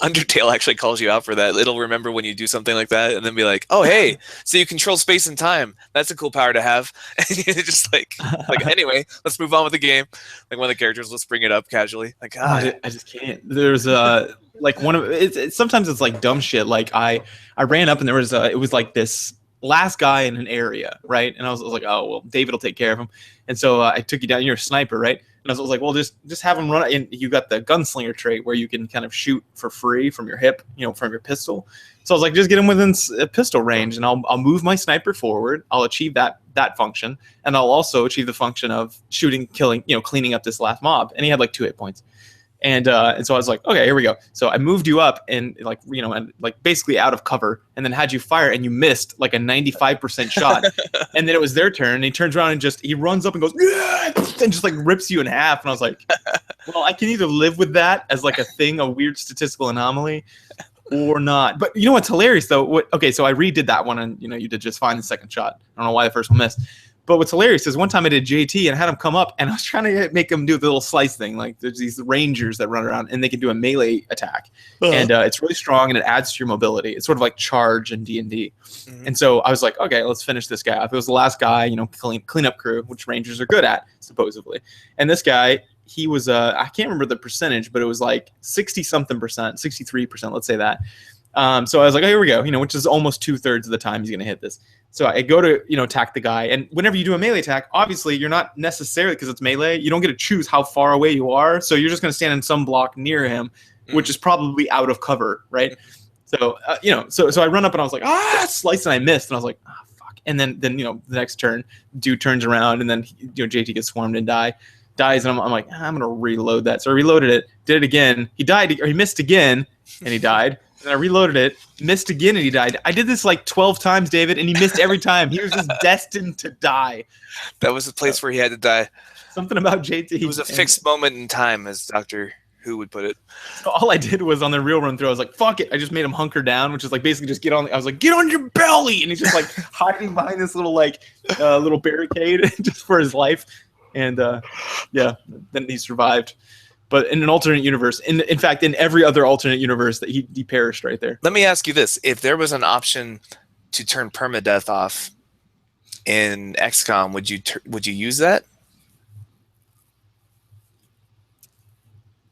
Speaker 2: Undertale actually calls you out for that. It'll remember when you do something like that, and then be like, "Oh, hey, so you control space and time. That's a cool power to have." And you're just like anyway, let's move on with the game. Like one of the characters, let's bring it up casually. Like,
Speaker 1: I just can't. There's like one of it's sometimes it's like dumb shit. Like I ran up and there was it was like this last guy in an area, right? And I was like, oh well, David will take care of him. And so I took you down. You're a sniper, right? And I was like, well, just have him run. And you got the gunslinger trait where you can kind of shoot for free from your hip, from your pistol. So I was like, just get him within pistol range, and I'll move my sniper forward. I'll achieve that function, and I'll also achieve the function of shooting, killing, cleaning up this last mob. And he had like 2 hit points. And so I was like, okay, here we go. So I moved you up and and basically out of cover, and then had you fire, and you missed like a 95% shot. And then it was their turn, and he turns around and he runs up and goes, yeah! And just like rips you in half. And I was like, well, I can either live with that as like a thing, a weird statistical anomaly, or not. But you know what's hilarious though? Okay, so I redid that one, and you did just fine the second shot. I don't know why the first one missed. But what's hilarious is one time I did JT and I had him come up, and I was trying to make him do the little slice thing. Like there's these rangers that run around and they can do a melee attack. And it's really strong and it adds to your mobility. It's sort of like charge in D&D. Mm-hmm. And so I was like, okay, let's finish this guy off. It was the last guy, cleanup crew, which rangers are good at, supposedly. And this guy, he was, I can't remember the percentage, but it was like 60-something percent, 63%, let's say that. So I was like, oh, here we go, which is almost 2/3 of the time he's going to hit this. So I go to, attack the guy. And whenever you do a melee attack, obviously you're not necessarily, because it's melee, you don't get to choose how far away you are. So you're just going to stand in some block near him, which is probably out of cover, right? So, so I run up and I was like, slice, and I missed. And I was like, fuck. And then the next turn, dude turns around, and then, JT gets swarmed and dies. And I'm like, I'm going to reload that. So I reloaded it, did it again. He died, or he missed again, and he died. And I reloaded it, missed again, and he died. I did this like 12 times, David, and he missed every time. He was just destined to die.
Speaker 2: That was the place where he had to die.
Speaker 1: Something about JT.
Speaker 2: It was a fixed moment in time, as Dr. who would put it.
Speaker 1: So all I did was on the real run through, I was like, fuck it. I just made him hunker down, which is like basically just get on. I was like, get on your belly. And he's just like hiding behind this little little barricade just for his life. And yeah, then he survived. But in an alternate universe, in fact, in every other alternate universe, that he perished right there.
Speaker 2: Let me ask you this. If there was an option to turn permadeath off in XCOM, would you use that?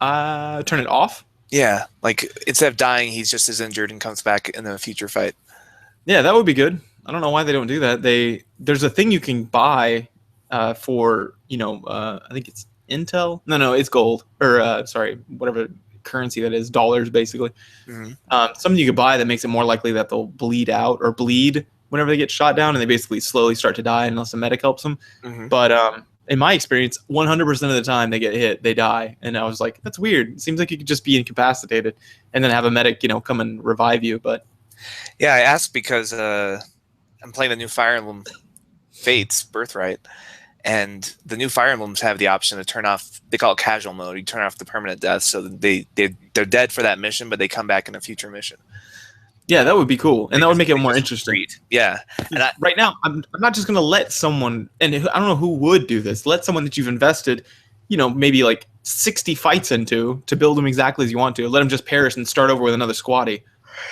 Speaker 1: Turn it off?
Speaker 2: Yeah, like instead of dying, he's just as injured and comes back in a future fight.
Speaker 1: Yeah, that would be good. I don't know why they don't do that. There's a thing you can buy for, I think it's Intel. No, it's gold. Or, sorry, whatever currency that is, dollars, basically.
Speaker 2: Mm-hmm.
Speaker 1: Something you could buy that makes it more likely that they'll bleed out or bleed whenever they get shot down, and they basically slowly start to die unless a medic helps them.
Speaker 2: Mm-hmm.
Speaker 1: But in my experience, 100% of the time they get hit, they die. And I was like, that's weird. It seems like you could just be incapacitated and then have a medic, come and revive you. But
Speaker 2: yeah, I asked because I'm playing the new Fire Emblem Fates Birthright, and the new Fire Emblems have the option to turn off. They call it casual mode. You turn off the permanent death, so that they're dead for that mission, but they come back in a future mission.
Speaker 1: yeah, that would be cool, and that would make it more interesting.
Speaker 2: Yeah, and
Speaker 1: right now, I'm not just going to let someone, and I don't know who would do this. Let someone that you've invested, maybe like 60 fights into to build them exactly as you want to. Let them just perish and start over with another squaddy.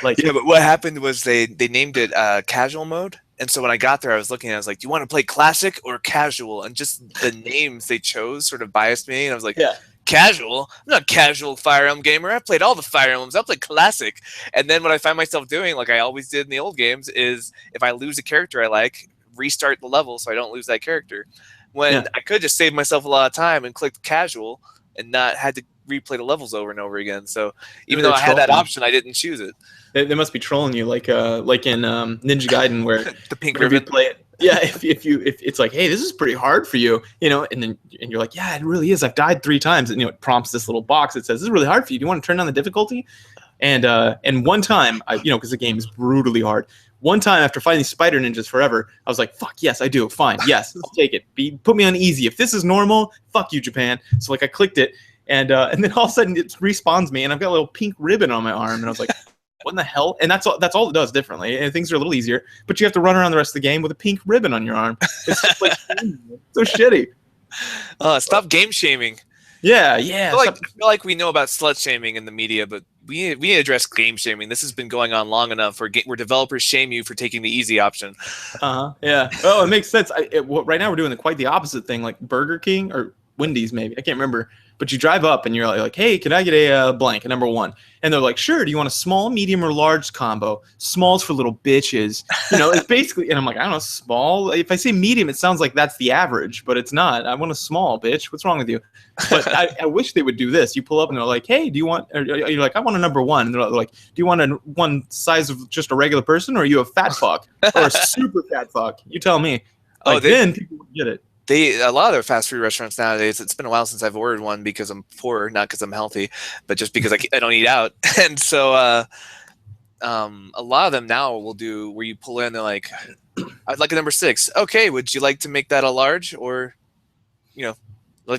Speaker 1: Like,
Speaker 2: yeah, but what happened was they named it casual mode. And so when I got there, I was looking, I was like, do you want to play classic or casual? And just the names they chose sort of biased me. And I was like,
Speaker 1: yeah.
Speaker 2: Casual? I'm not a casual Fire Emblem gamer. I've played all the Fire Emblems. I've played classic. And then what I find myself doing, like I always did in the old games, is if I lose a character I like, restart the level so I don't lose that character. When I could just save myself a lot of time and click casual and not had to replay the levels over and over again. So even though I had that option, I didn't choose it.
Speaker 1: They must be trolling you, like in Ninja Gaiden, where
Speaker 2: the pink ribbon.
Speaker 1: You play it. Yeah, if it's like, hey, this is pretty hard for you, and you're like, yeah, it really is. I've died 3 times, and it prompts this little box that says, this is really hard for you. Do you want to turn down the difficulty? And one time, because the game is brutally hard. One time after fighting spider ninjas forever, I was like, fuck yes, I do. Fine, yes, I'll take it. Put me on easy. If this is normal, fuck you, Japan. So like I clicked it, and then all of a sudden it respawns me, and I've got a little pink ribbon on my arm, and I was like, what in the hell? And that's all it does differently. And things are a little easier, but you have to run around the rest of the game with a pink ribbon on your arm. It's just like so shitty.
Speaker 2: Stop game shaming.
Speaker 1: Yeah.
Speaker 2: I feel like we know about slut shaming in the media, but we need to address game shaming. This has been going on long enough where developers shame you for taking the easy option.
Speaker 1: Yeah. Oh, it makes sense. Right now we're doing quite the opposite thing, like Burger King or Wendy's, maybe. I can't remember. But you drive up and you're like, hey, can I get a blank, a number 1? And they're like, sure. Do you want a small, medium, or large combo? Small's for little bitches. It's basically, and I'm like, I don't know, small. If I say medium, it sounds like that's the average, but it's not. I want a small, bitch. What's wrong with you? But I wish they would do this. You pull up and they're like, hey, do you want, or you're like, I want a number 1. And they're like, do you want one size of just a regular person, or are you a fat fuck or a super fat fuck? You tell me. Then people would get it.
Speaker 2: A lot of their fast food restaurants nowadays, it's been a while since I've ordered one because I'm poor, not because I'm healthy, but just because I don't eat out. And so a lot of them now will do where you pull in, they're like, I'd like a number 6. Okay, would you like to make that a large, or would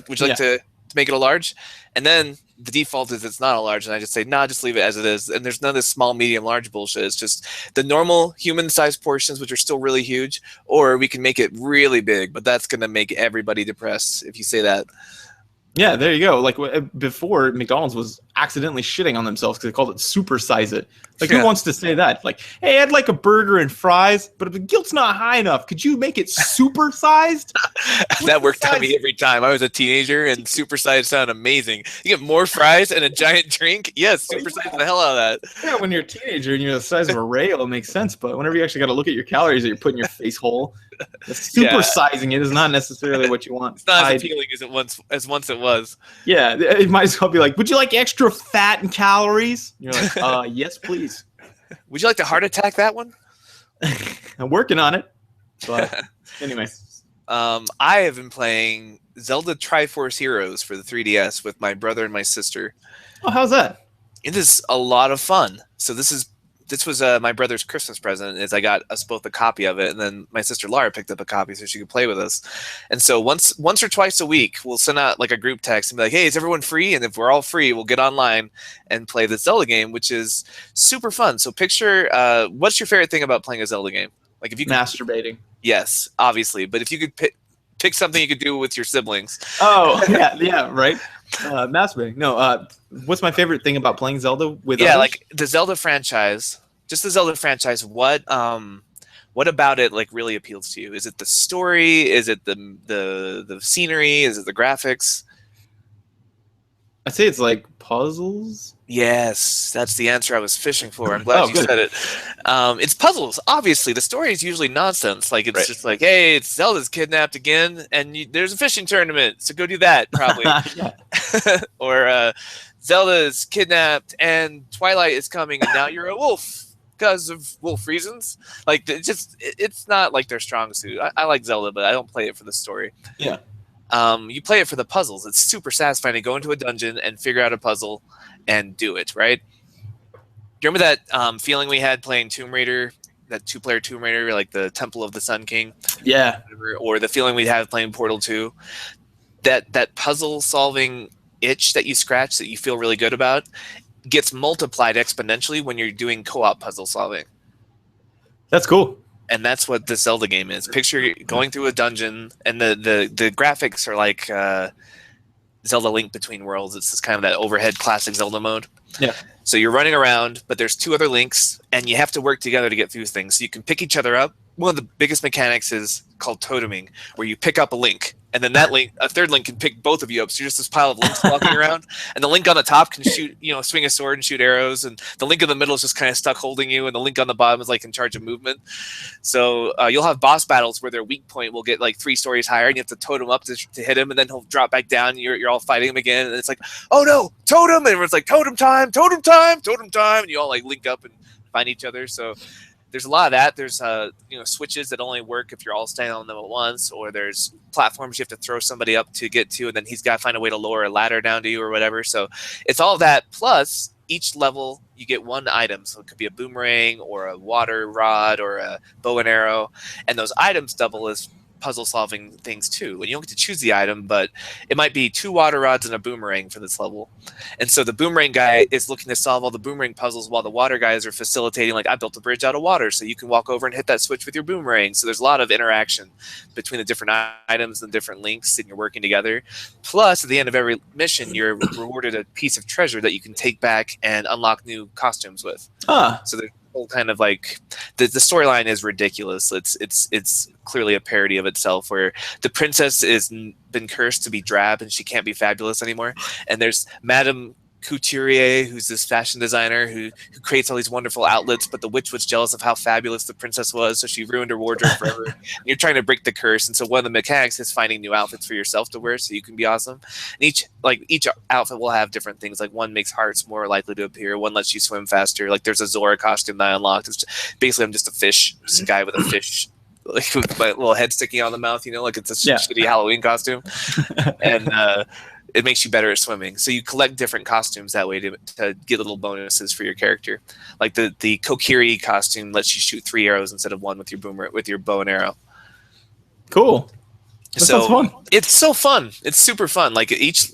Speaker 2: you like to make it a large? And then the default is it's not a large, and I just say, nah, just leave it as it is. And there's none of this small, medium, large bullshit. It's just the normal human-sized portions, which are still really huge, or we can make it really big, but that's going to make everybody depressed if you say that.
Speaker 1: Yeah, there you go. Like before, McDonald's was accidentally shitting on themselves because they called it super size it. Like, who wants to say that? Like, hey, I'd like a burger and fries, but if the guilt's not high enough, could you make it super sized?
Speaker 2: That worked on me every time. I was a teenager, and super sized sounded amazing. You get more fries and a giant drink? Yes, super size the hell out of that.
Speaker 1: Yeah, when you're a teenager and you're the size of a rail, it makes sense. But whenever you actually got to look at your calories that you're putting in your face hole, super sizing it is not necessarily what you want.
Speaker 2: It's not as appealing as once it was.
Speaker 1: Yeah, it might as well be like, would you like extra fat and calories? You're like, yes, please.
Speaker 2: Would you like to heart attack that one?
Speaker 1: I'm working on it. But anyway.
Speaker 2: I have been playing Zelda Triforce Heroes for the 3DS with my brother and my sister.
Speaker 1: Oh, how's that?
Speaker 2: It is a lot of fun. So this is this was my brother's Christmas present. Is I got us both a copy of it, and then my sister Laura picked up a copy so she could play with us. And so once or twice a week, we'll send out like a group text and be like, "Hey, is everyone free?" And if we're all free, we'll get online and play the Zelda game, which is super fun. So picture, what's your favorite thing about playing a Zelda game? Like if you could,
Speaker 1: Masturbating.
Speaker 2: yes, obviously, but if you could pick something you could do with your siblings.
Speaker 1: Oh, yeah, right. Masturbating. No, what's my favorite thing about playing Zelda with
Speaker 2: Yeah,
Speaker 1: others?
Speaker 2: like the Zelda franchise, just the Zelda franchise. What about it like really appeals to you? Is it the story? Is it the scenery? Is it the graphics?
Speaker 1: I'd say it's like puzzles.
Speaker 2: Yes, that's the answer I was fishing for. I'm glad
Speaker 1: Oh,
Speaker 2: you
Speaker 1: good.
Speaker 2: said it. It's puzzles. Obviously, the story is usually nonsense. Like it's
Speaker 1: Right.
Speaker 2: just like, hey, it's Zelda's kidnapped again, and there's a fishing tournament, so go do that probably.
Speaker 1: Yeah.
Speaker 2: Or Zelda is kidnapped and Twilight is coming and now you're a wolf because of wolf reasons. Like it's not like their strong suit. I like Zelda, but I don't play it for the story.
Speaker 1: Yeah.
Speaker 2: You play it for the puzzles. It's super satisfying to go into a dungeon and figure out a puzzle and do it, right? Do you remember that feeling we had playing Tomb Raider, that 2-player Tomb Raider, like the Temple of the Sun King?
Speaker 1: Yeah.
Speaker 2: Or the feeling we'd have playing Portal 2? That puzzle solving itch that you scratch that you feel really good about gets multiplied exponentially when you're doing co-op puzzle solving.
Speaker 1: That's cool.
Speaker 2: And that's what the Zelda game is. Picture going through a dungeon, and the graphics are like Zelda Link Between Worlds. It's just kind of that overhead classic Zelda mode.
Speaker 1: Yeah.
Speaker 2: So you're running around, but there's 2 other links, and you have to work together to get through things. So you can pick each other up. One of the biggest mechanics is called toteming, where you pick up a link, and then that link, a third link, can pick both of you up. So you're just this pile of links walking around, and the link on the top can shoot, swing a sword and shoot arrows, and the link in the middle is just kind of stuck holding you, and the link on the bottom is like in charge of movement. So you'll have boss battles where their weak point will get like 3 stories higher, and you have to totem up to hit him, and then he'll drop back down. And you're all fighting him again, and it's like, oh no, totem, and everyone's like, totem time, totem time, totem time, and you all like link up and find each other. So there's a lot of that. There's switches that only work if you're all standing on them at once, or there's platforms you have to throw somebody up to get to, and then he's got to find a way to lower a ladder down to you or whatever. So it's all that, plus each level you get 1 item. So it could be a boomerang or a water rod or a bow and arrow, and those items double as puzzle solving things too. And you don't get to choose the item, but it might be 2 water rods and a boomerang for this level. And so the boomerang guy is looking to solve all the boomerang puzzles, while the water guys are facilitating, like, I built a bridge out of water, so you can walk over and hit that switch with your boomerang. So there's a lot of interaction between the different items and different links, and you're working together. Plus, at the end of every mission, you're rewarded a piece of treasure that you can take back and unlock new costumes with. So there's kind of like the storyline is ridiculous. It's clearly a parody of itself, where the princess is been cursed to be drab and she can't be fabulous anymore, and there's Madame Couturier, who's this fashion designer who creates all these wonderful outlets, but the witch was jealous of how fabulous the princess was, so she ruined her wardrobe forever. And you're trying to break the curse, and so one of the mechanics is finding new outfits for yourself to wear so you can be awesome. And each outfit will have different things. Like one makes hearts more likely to appear, one lets you swim faster. Like there's a Zora costume that I unlocked. Basically I'm just a fish, just a guy with a fish, like with my little head sticking out of the mouth, like it's a shitty Halloween costume. And it makes you better at swimming. So you collect different costumes that way to get little bonuses for your character. Like the Kokiri costume lets you shoot 3 arrows instead of 1 with your bow and arrow.
Speaker 1: Cool. That sounds fun.
Speaker 2: It's so fun. It's super fun. Like each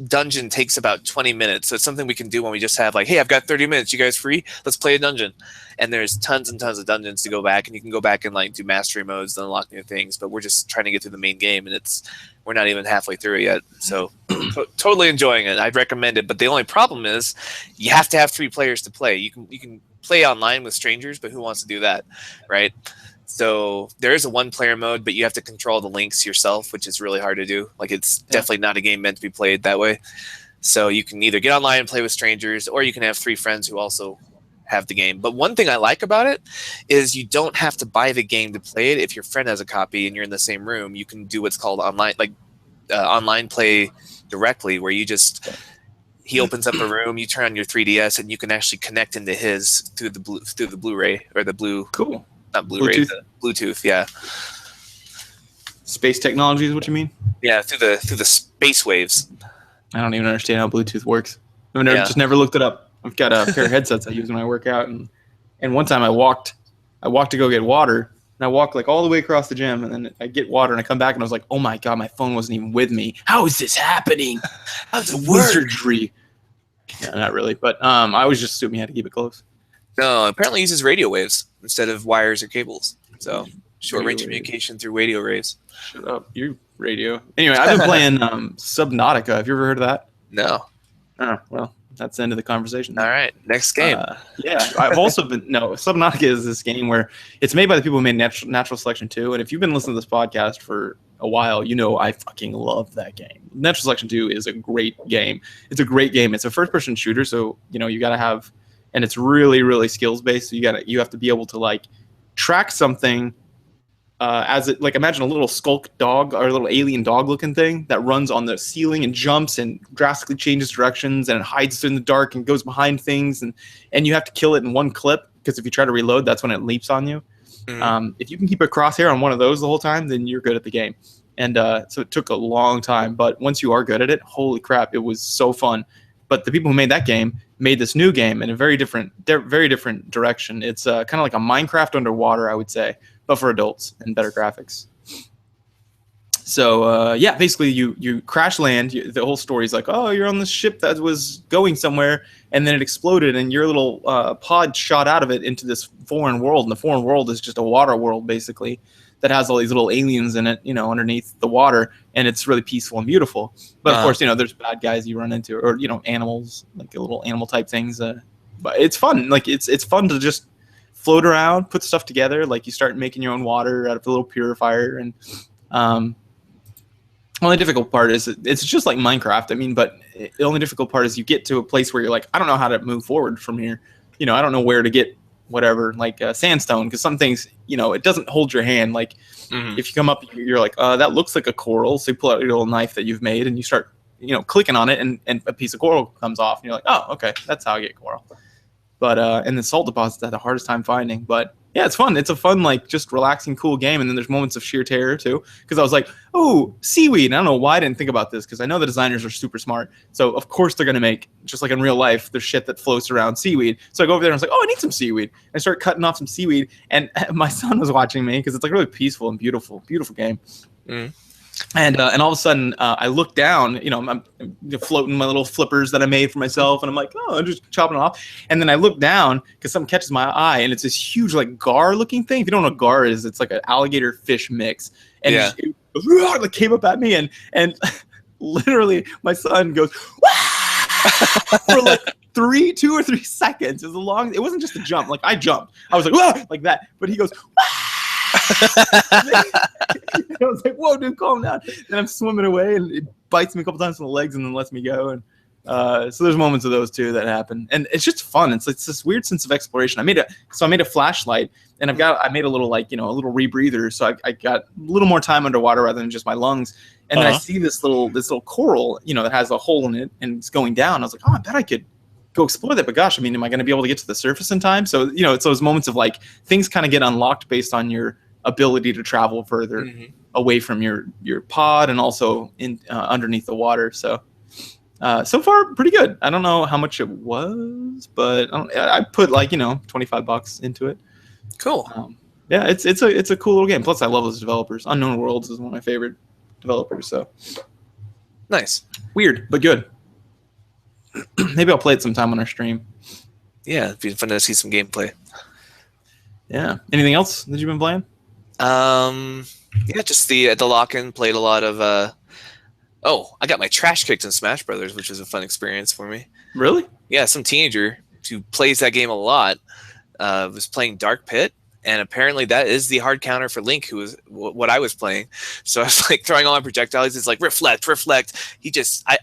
Speaker 2: dungeon takes about 20 minutes. So it's something we can do when we just have like, hey, I've got 30 minutes. You guys free? Let's play a dungeon. And there's tons and tons of dungeons to go back, and you can go back and like do mastery modes and unlock new things. But we're just trying to get through the main game, and we're not even halfway through it yet. So totally enjoying it. I'd recommend it. But the only problem is you have to have 3 players to play. You can play online with strangers, but who wants to do that, right? So there is a 1-player mode, but you have to control the links yourself, which is really hard to do. Like it's definitely not a game meant to be played that way. So you can either get online and play with strangers, or you can have 3 friends who also have the game. But one thing I like about it is you don't have to buy the game to play it. If your friend has a copy and you're in the same room, you can do what's called online play directly, where he opens up a room, you turn on your 3DS, and you can actually connect into his through the Blu-ray or the blue.
Speaker 1: Cool.
Speaker 2: Not Blu-ray,
Speaker 1: Bluetooth?
Speaker 2: Bluetooth, yeah.
Speaker 1: Space technology is what you mean?
Speaker 2: Yeah, through the space waves.
Speaker 1: I don't even understand how Bluetooth works. I've just never looked it up. I've got a pair of headsets I use when I work out, and And one time I walked to go get water, and I walked like all the way across the gym, and then I get water, and I come back, and I was like, oh my god, my phone wasn't even with me. How is this happening?
Speaker 2: How does it work?
Speaker 1: Wizardry. Yeah, not really, but I always just assumed you had to keep it close.
Speaker 2: No, apparently it uses radio waves instead of wires or cables. So short range
Speaker 1: Radio
Speaker 2: communication through radio waves.
Speaker 1: Shut up, you radio. Anyway, I've been playing Subnautica. Have you ever heard of that?
Speaker 2: No.
Speaker 1: Oh, well, that's the end of the conversation.
Speaker 2: All right, next game.
Speaker 1: Yeah, I've also been Subnautica is this game where it's made by the people who made Natural Selection 2, and if you've been listening to this podcast for a while, you know I fucking love that game. Natural Selection 2 is a great game. It's a great game. It's a first-person shooter, so you got to have, and it's really, really skills-based. So you have to be able to like track something. As it like imagine a little skulk dog or a little alien dog looking thing that runs on the ceiling and jumps and drastically changes directions and it hides in the dark and goes behind things and you have to kill it in one clip because if you try to reload, that's when it leaps on you. If you can keep a crosshair on one of those the whole time, then you're good at the game. And so it took a long time, but once you are good at it, holy crap, it was so fun. But the people who made that game made this new game in a very different direction. It's kind of like a Minecraft underwater, I would say, but for adults and better graphics. So yeah, basically you crash land. The whole story is like, oh, you're on this ship that was going somewhere, and then it exploded, and your little pod shot out of it into this foreign world, and the foreign world is just a water world, basically, that has all these little aliens in it, underneath the water, and it's really peaceful and beautiful. But of course, there's bad guys you run into, or animals, like little animal type things. But it's fun. Like it's fun to just float around, put stuff together. Like you start making your own water out of a little purifier, and the only difficult part is it's just like Minecraft. I mean, but the only difficult part is you get to a place where you're like, I don't know how to move forward from here. I don't know where to get whatever, like sandstone, because some things, it doesn't hold your hand. Like if you come up, you're like, that looks like a coral. So you pull out your little knife that you've made and you start, clicking on it and a piece of coral comes off. And you're like, oh, okay, that's how I get coral. But and the salt deposits I had the hardest time finding. But yeah, it's fun. It's a fun, like, just relaxing, cool game. And then there's moments of sheer terror too, because I was like, oh, seaweed. And I don't know why I didn't think about this, because I know the designers are super smart. So of course they're gonna make, just like in real life, there's shit that floats around seaweed. So I go over there and I was like, oh, I need some seaweed. And I start cutting off some seaweed, and my son was watching me because it's like really peaceful and beautiful game. And all of a sudden, I look down, I'm floating my little flippers that I made for myself, and I'm like, oh, I'm just chopping it off. And then I look down because something catches my eye, and it's this huge, like, gar-looking thing. If you don't know what gar is, it's like an alligator-fish mix. And it came up at me, and literally my son goes, Wah! For like 2 or 3 seconds. It wasn't just a jump. Like, I jumped. I was like, Wah! Like that. But he goes, Wah! I was like, whoa, dude, calm down. Then I'm swimming away, and it bites me a couple times on the legs and then lets me go. And so there's moments of those too that happen, and it's just fun. It's this weird sense of exploration. I made a flashlight, and I made a little, like, a little rebreather, so I got a little more time underwater rather than just my lungs. And then I see this little coral, that has a hole in it, and it's going down. I was like, oh, I bet I could go explore that, but gosh, I mean, am I going to be able to get to the surface in time? So it's those moments of, like, things kind of get unlocked based on your ability to travel further away from your pod and also in underneath the water. So so far pretty good. I don't know how much it was, but I put, like, $25 into it.
Speaker 2: Cool.
Speaker 1: Yeah, it's a cool little game. Plus I love those developers. Unknown Worlds is one of my favorite developers. So
Speaker 2: nice.
Speaker 1: Weird, but good. Maybe I'll play it sometime on our stream.
Speaker 2: Yeah, it'd be fun to see some gameplay.
Speaker 1: Yeah. Anything else that you've been playing?
Speaker 2: Yeah, just the lock-in. Played a lot of. I got my trash kicked in Smash Brothers, which was a fun experience for me.
Speaker 1: Really?
Speaker 2: Yeah, some teenager who plays that game a lot was playing Dark Pit, and apparently that is the hard counter for Link, who was what I was playing. So I was like throwing all my projectiles. It's like reflect.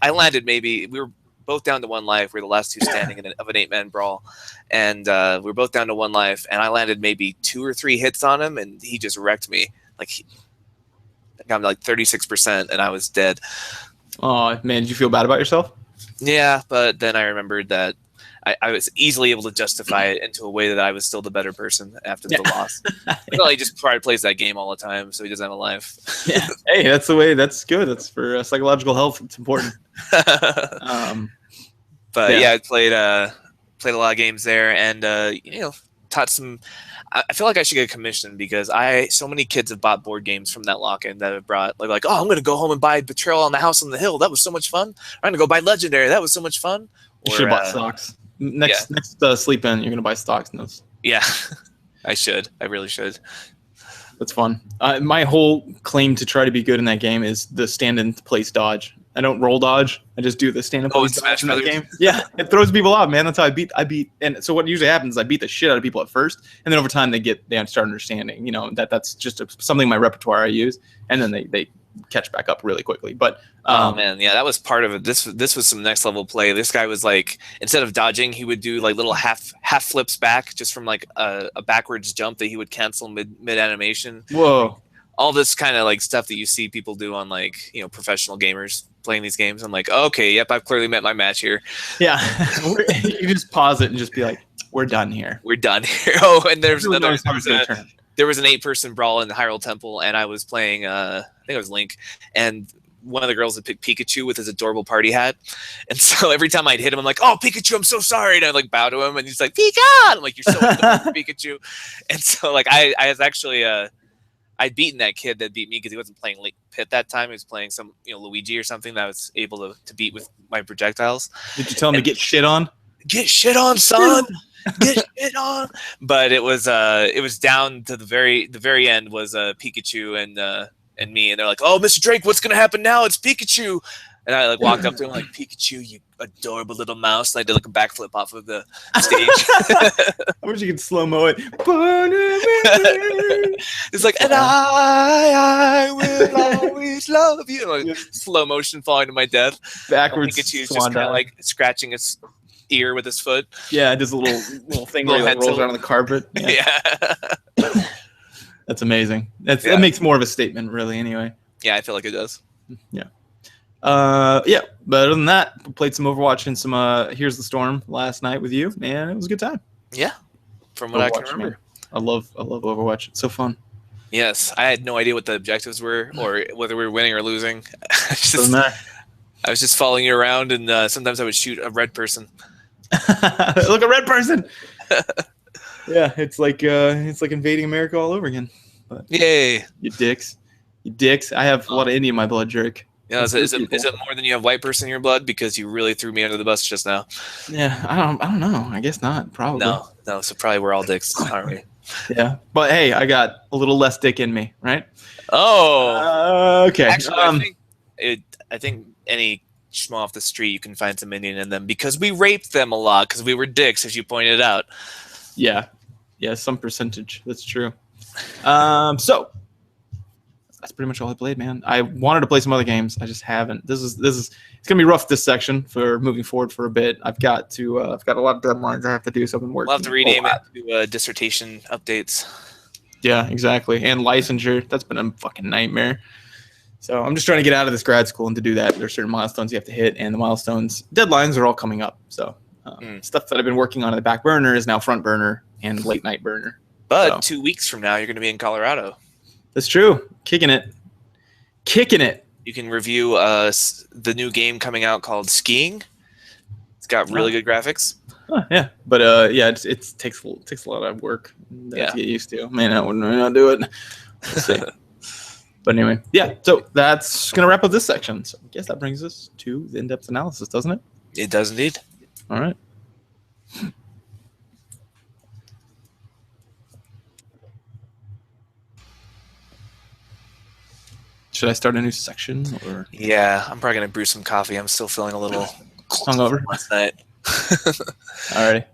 Speaker 2: I landed maybe. We were both down to 1 life. We're the last 2 standing of an 8-man brawl, and we were both down to 1 life. And I landed maybe 2 or 3 hits on him, and he just wrecked me. Like, I got like 36%, and I was dead.
Speaker 1: Oh man, did you feel bad about yourself?
Speaker 2: Yeah, but then I remembered that I was easily able to justify it into a way that I was still the better person after the loss. Well, he just probably plays that game all the time, so he doesn't have a life.
Speaker 1: Yeah. Hey, that's the way. That's good. That's for psychological health. It's important.
Speaker 2: But yeah, I played a lot of games there, and taught some. I feel like I should get a commission because so many kids have bought board games from that lock-in that have brought like oh, I'm gonna go home and buy Betrayal on the House on the Hill. That was so much fun. I'm gonna go buy Legendary. That was so much fun.
Speaker 1: You should have bought stocks. Next sleep in, you're gonna buy stocks notes.
Speaker 2: Yeah, I should. I really should.
Speaker 1: That's fun. My whole claim to try to be good in that game is the stand-in place dodge. I don't roll dodge. I just do the stand-in place dodge in that game. Yeah, it throws people out, man. That's how I beat. And so what usually happens is I beat the shit out of people at first, and then over time they start understanding. You know that's just something in my repertoire I use, and then they catch back up really quickly. But
Speaker 2: oh man, yeah, that was part of it. This was some next level play. This guy was like, instead of dodging, he would do like little half flips back just from like a backwards jump that he would cancel mid animation.
Speaker 1: Whoa.
Speaker 2: All this kind of like stuff that you see people do on like, you know, professional gamers playing these games. I'm like, okay, yep, I've clearly met my match here.
Speaker 1: Yeah. You just pause it and just be like, we're done here.
Speaker 2: We're done here. Oh, and there was an 8-person brawl in the Hyrule Temple, and I was playing I think it was Link, and one of the girls had picked Pikachu with his adorable party hat. And so every time I'd hit him, I'm like, oh, Pikachu, I'm so sorry. And I'd like bow to him, and he's like, Pika! I'm like, you're so adorable, Pikachu. And so like I was actually I'd beaten that kid that beat me because he wasn't playing Pit that time. He was playing some, you know, Luigi or something that I was able to beat with my projectiles.
Speaker 1: Did you tell him to get shit on?
Speaker 2: Get shit on, son. Get shit on. But it was down to the very end was Pikachu and me, and they're like, oh, Mr. Drake, what's gonna happen now? It's Pikachu. And I like walked up to him like, Pikachu, you adorable little mouse. And I did like a backflip off of the stage.
Speaker 1: I wish you could slow-mo it.
Speaker 2: It's like, and I will always love you. Like, slow motion falling to my death.
Speaker 1: Backwards.
Speaker 2: Pikachu's just kind of like scratching his ear with his foot.
Speaker 1: Yeah, just a little thing where he rolls around on the carpet.
Speaker 2: Yeah.
Speaker 1: That's amazing. That makes more of a statement, really, anyway.
Speaker 2: Yeah, I feel like it does.
Speaker 1: Yeah. Yeah, but other than that, we played some Overwatch and some Here's the Storm last night with you, and it was a good time.
Speaker 2: Yeah, from what I can remember.
Speaker 1: Man. I love Overwatch. It's so fun.
Speaker 2: Yes, I had no idea what the objectives were or whether we were winning or losing.
Speaker 1: Doesn't matter.
Speaker 2: I was just following you around, and sometimes I would shoot a red person.
Speaker 1: Look, a red person. Yeah, it's like invading America all over again. But
Speaker 2: yay!
Speaker 1: You dicks. I have a lot of Indian in my blood, Drake.
Speaker 2: Yeah, is it more than you have white person in your blood? Because you really threw me under the bus just now.
Speaker 1: Yeah, I don't know. I guess not. Probably.
Speaker 2: No. So probably we're all dicks, aren't we?
Speaker 1: Yeah, but hey, I got a little less dick in me, right?
Speaker 2: Oh,
Speaker 1: okay.
Speaker 2: Actually, I think any schmo off the street, you can find some Indian in them because we raped them a lot because we were dicks, as you pointed out. Yeah,
Speaker 1: some percentage. That's true. So that's pretty much all I played, man. I wanted to play some other games. I just haven't. This is it's gonna be rough this section for moving forward for a bit. I've got a lot of deadlines I have to do, so I've been working.
Speaker 2: We'll have to rename it to dissertation updates.
Speaker 1: Yeah, exactly. And licensure. That's been a fucking nightmare. So I'm just trying to get out of this grad school, and to do that, there's certain milestones you have to hit, and the deadlines are all coming up. So stuff that I've been working on in the back burner is now front burner and late night burner.
Speaker 2: But 2 weeks from now, you're going to be in Colorado.
Speaker 1: That's true. Kicking it.
Speaker 2: You can review the new game coming out called Skiing. It's got really good graphics.
Speaker 1: Yeah, but it takes a lot of work to get used to. Man, I wouldn't not do it. We'll see. But anyway, yeah. So that's gonna wrap up this section. So I guess that brings us to the in-depth analysis, doesn't it?
Speaker 2: It does indeed.
Speaker 1: All right. Should I start a new section or?
Speaker 2: Yeah, I'm probably gonna brew some coffee. I'm still feeling a little
Speaker 1: hungover
Speaker 2: last night.
Speaker 1: Alrighty.